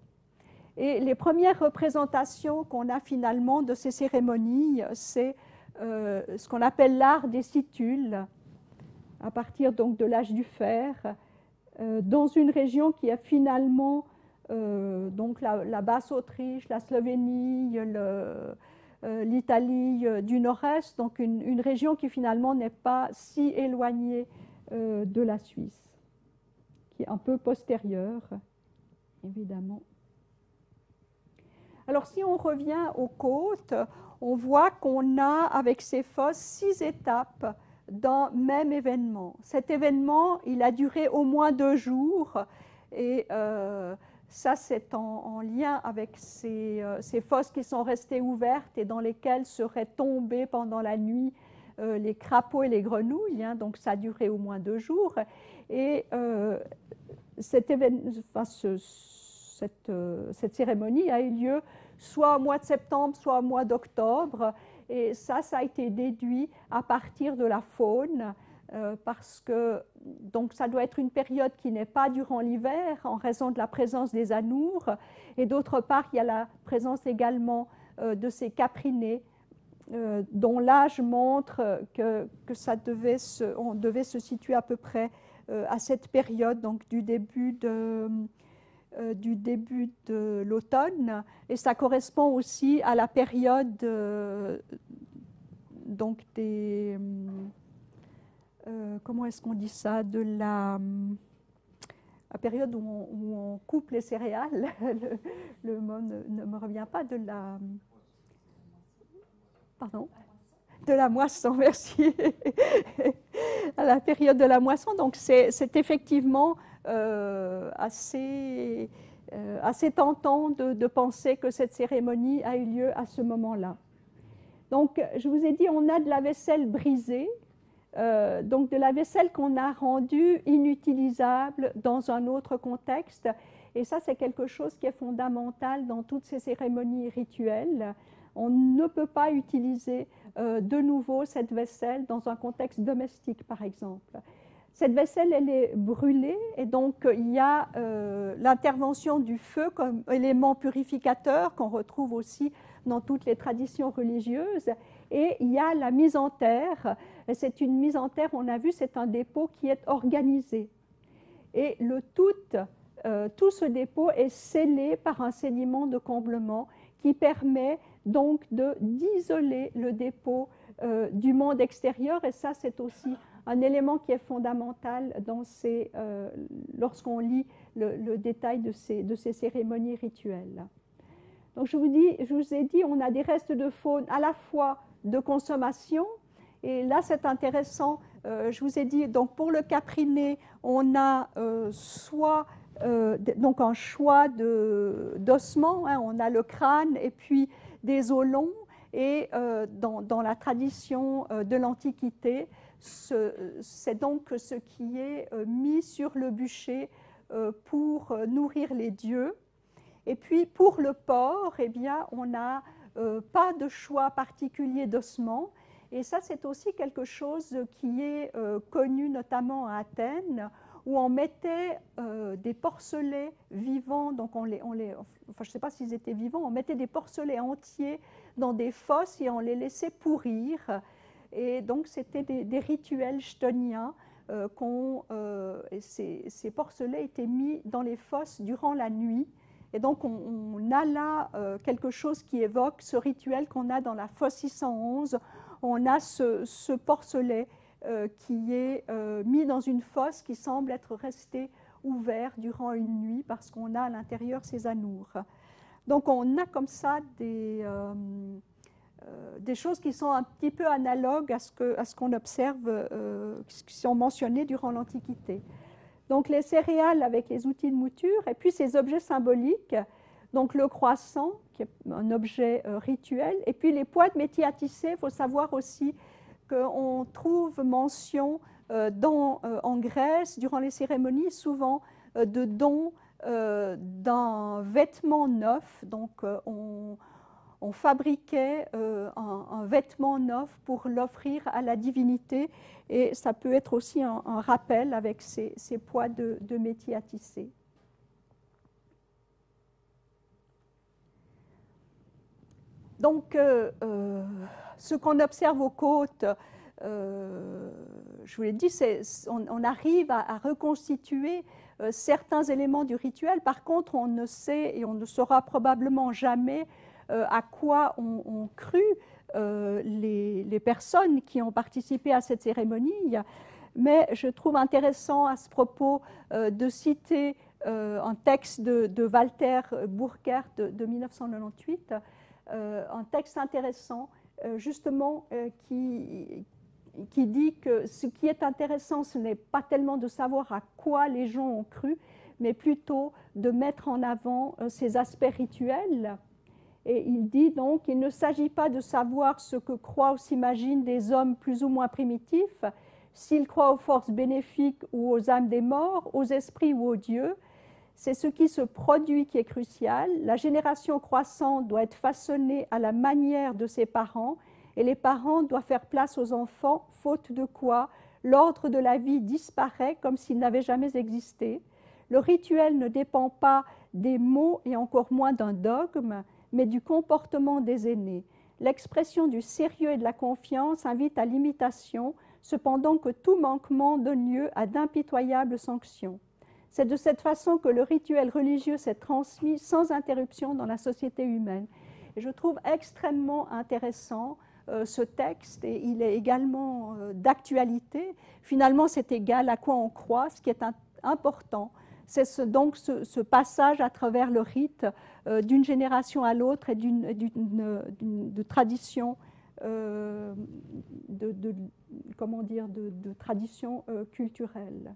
Et les premières représentations qu'on a finalement de ces cérémonies, c'est ce qu'on appelle l'art des situles, à partir donc de l'âge du fer, dans une région qui a finalement donc la Basse-Autriche, la Slovénie, l'Italie du Nord-Est, donc une région qui finalement n'est pas si éloignée de la Suisse, qui est un peu postérieure, évidemment. Alors si on revient aux côtes, on voit qu'on a avec ces fosses 6 étapes d'un même événement. Cet événement, il a duré au moins 2 jours et ça, c'est en lien avec ces fosses qui sont restées ouvertes et dans lesquelles seraient tombés pendant la nuit les crapauds et les grenouilles. Donc, ça a duré au moins 2 jours. Et cette cérémonie a eu lieu soit au mois de septembre, soit au mois d'octobre. Et ça a été déduit à partir de la faune, parce que donc, ça doit être une période qui n'est pas durant l'hiver, en raison de la présence des anours. Et d'autre part, il y a la présence également de ces caprinés, dont l'âge montre que on devait se situer à peu près à cette période, donc du début de l'automne, et ça correspond aussi à la période donc des comment est-ce qu'on dit ça, de la période où on coupe les céréales, le mot ne me revient pas, de la pardon, de la moisson, merci, à la période de la moisson. Donc c'est effectivement assez tentant de penser que cette cérémonie a eu lieu à ce moment-là. Donc, je vous ai dit, on a de la vaisselle brisée, donc de la vaisselle qu'on a rendue inutilisable dans un autre contexte. Et ça, c'est quelque chose qui est fondamental dans toutes ces cérémonies rituelles. On ne peut pas utiliser de nouveau cette vaisselle dans un contexte domestique, par exemple. Cette vaisselle, elle est brûlée, et donc il y a l'intervention du feu comme élément purificateur qu'on retrouve aussi dans toutes les traditions religieuses, et il y a la mise en terre. C'est une mise en terre, on a vu, c'est un dépôt qui est organisé. et tout ce dépôt est scellé par un sédiment de comblement qui permet donc d'isoler le dépôt du monde extérieur, et ça c'est aussi un élément qui est fondamental lorsqu'on lit le détail de ces cérémonies rituelles. Donc je vous ai dit, on a des restes de faune à la fois de consommation, et là c'est intéressant, je vous ai dit, donc pour le capriné, on a donc un choix d'ossements, hein, on a le crâne et puis des os longs, et dans la tradition de l'Antiquité, c'est donc ce qui est mis sur le bûcher pour nourrir les dieux. Et puis pour le porc, eh bien, on n'a pas de choix particulier d'ossements. Et ça, c'est aussi quelque chose qui est connu notamment à Athènes, où on mettait des porcelets vivants, donc enfin, je ne sais pas s'ils étaient vivants, on mettait des porcelets entiers dans des fosses et on les laissait pourrir. Et donc, c'était des rituels chtoniens. Ces porcelets étaient mis dans les fosses durant la nuit. Et donc, on a là quelque chose qui évoque ce rituel qu'on a dans la fosse 611. On a ce porcelet qui est mis dans une fosse qui semble être resté ouvert durant une nuit parce qu'on a à l'intérieur ces anours. Donc, on a comme ça des choses qui sont un petit peu analogues à ce qu'on observe, qui sont mentionnées durant l'Antiquité. Donc les céréales avec les outils de mouture, et puis ces objets symboliques, donc le croissant, qui est un objet rituel, et puis les poids de métier à tisser. Il faut savoir aussi qu'on trouve mention en Grèce, durant les cérémonies, souvent de dons d'un vêtement neuf. Donc on fabriquait un vêtement neuf pour l'offrir à la divinité, et ça peut être aussi un rappel avec ces poids de métier à tisser. Donc, ce qu'on observe aux côtes, je vous l'ai dit, on arrive à reconstituer certains éléments du rituel. Par contre, on ne sait et on ne saura probablement jamais à quoi ont cru les personnes qui ont participé à cette cérémonie. Mais je trouve intéressant à ce propos de citer un texte de Walter Burkert de 1998, un texte intéressant justement qui dit que ce qui est intéressant, ce n'est pas tellement de savoir à quoi les gens ont cru, mais plutôt de mettre en avant ces aspects rituels. Et il dit donc qu'il ne s'agit pas de savoir ce que croient ou s'imaginent des hommes plus ou moins primitifs, s'ils croient aux forces bénéfiques ou aux âmes des morts, aux esprits ou aux dieux. C'est ce qui se produit qui est crucial. La génération croissante doit être façonnée à la manière de ses parents, et les parents doivent faire place aux enfants, faute de quoi l'ordre de la vie disparaît comme s'il n'avait jamais existé. Le rituel ne dépend pas des mots et encore moins d'un dogme, mais du comportement des aînés. L'expression du sérieux et de la confiance invite à l'imitation, cependant que tout manquement donne lieu à d'impitoyables sanctions. C'est de cette façon que le rituel religieux s'est transmis sans interruption dans la société humaine. Et je trouve extrêmement intéressant ce texte, et il est également d'actualité. Finalement, c'est égal à quoi on croit. Ce qui est important, c'est donc ce passage à travers le rite d'une génération à l'autre et de tradition, de tradition culturelle.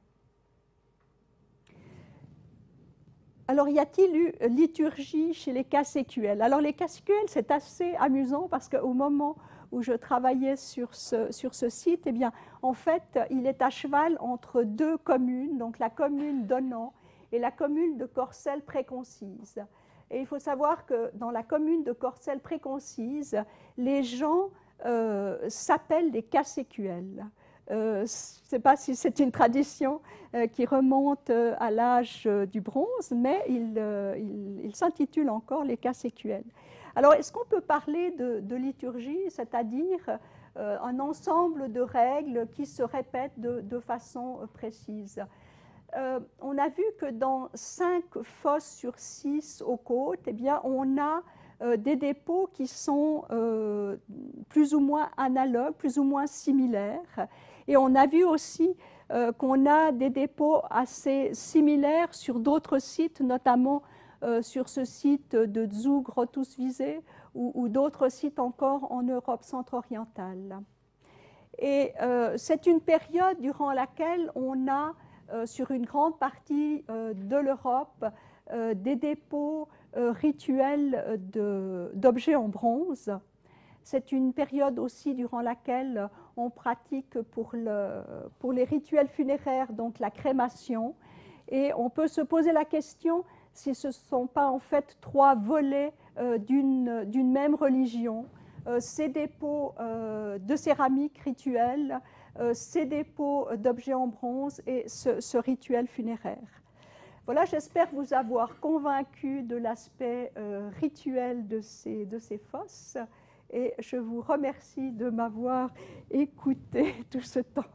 Alors, y a-t-il eu liturgie chez les Casécuels? Alors, les Casécuels, c'est assez amusant parce qu'au moment où je travaillais sur ce site, eh bien, en fait, il est à cheval entre deux communes, donc la commune d'Onan et la commune de Corcelles-Préconcise. Et il faut savoir que dans la commune de Corcelles-Préconcise, les gens s'appellent des Casécuels. Je ne sais pas si c'est une tradition qui remonte à l'âge du bronze, mais il s'intitule encore les Casécuels. Alors, est-ce qu'on peut parler de liturgie, c'est-à-dire un ensemble de règles qui se répètent de façon précise? on a vu que dans 5 fosses sur 6 aux côtes, eh bien, on a des dépôts qui sont plus ou moins analogues, plus ou moins similaires. Et on a vu aussi qu'on a des dépôts assez similaires sur d'autres sites, notamment sur ce site de Zug-Rothuswiese ou d'autres sites encore en Europe centre-orientale. Et c'est une période durant laquelle on a, sur une grande partie de l'Europe, des dépôts rituels d'objets en bronze. C'est une période aussi durant laquelle on pratique pour les rituels funéraires, donc la crémation. Et on peut se poser la question si ce ne sont pas en fait 3 volets d'une même religion. Ces dépôts de céramique rituelle, ces dépôts d'objets en bronze et ce rituel funéraire. Voilà, j'espère vous avoir convaincu de l'aspect rituel de ces fosses et je vous remercie de m'avoir écouté tout ce temps.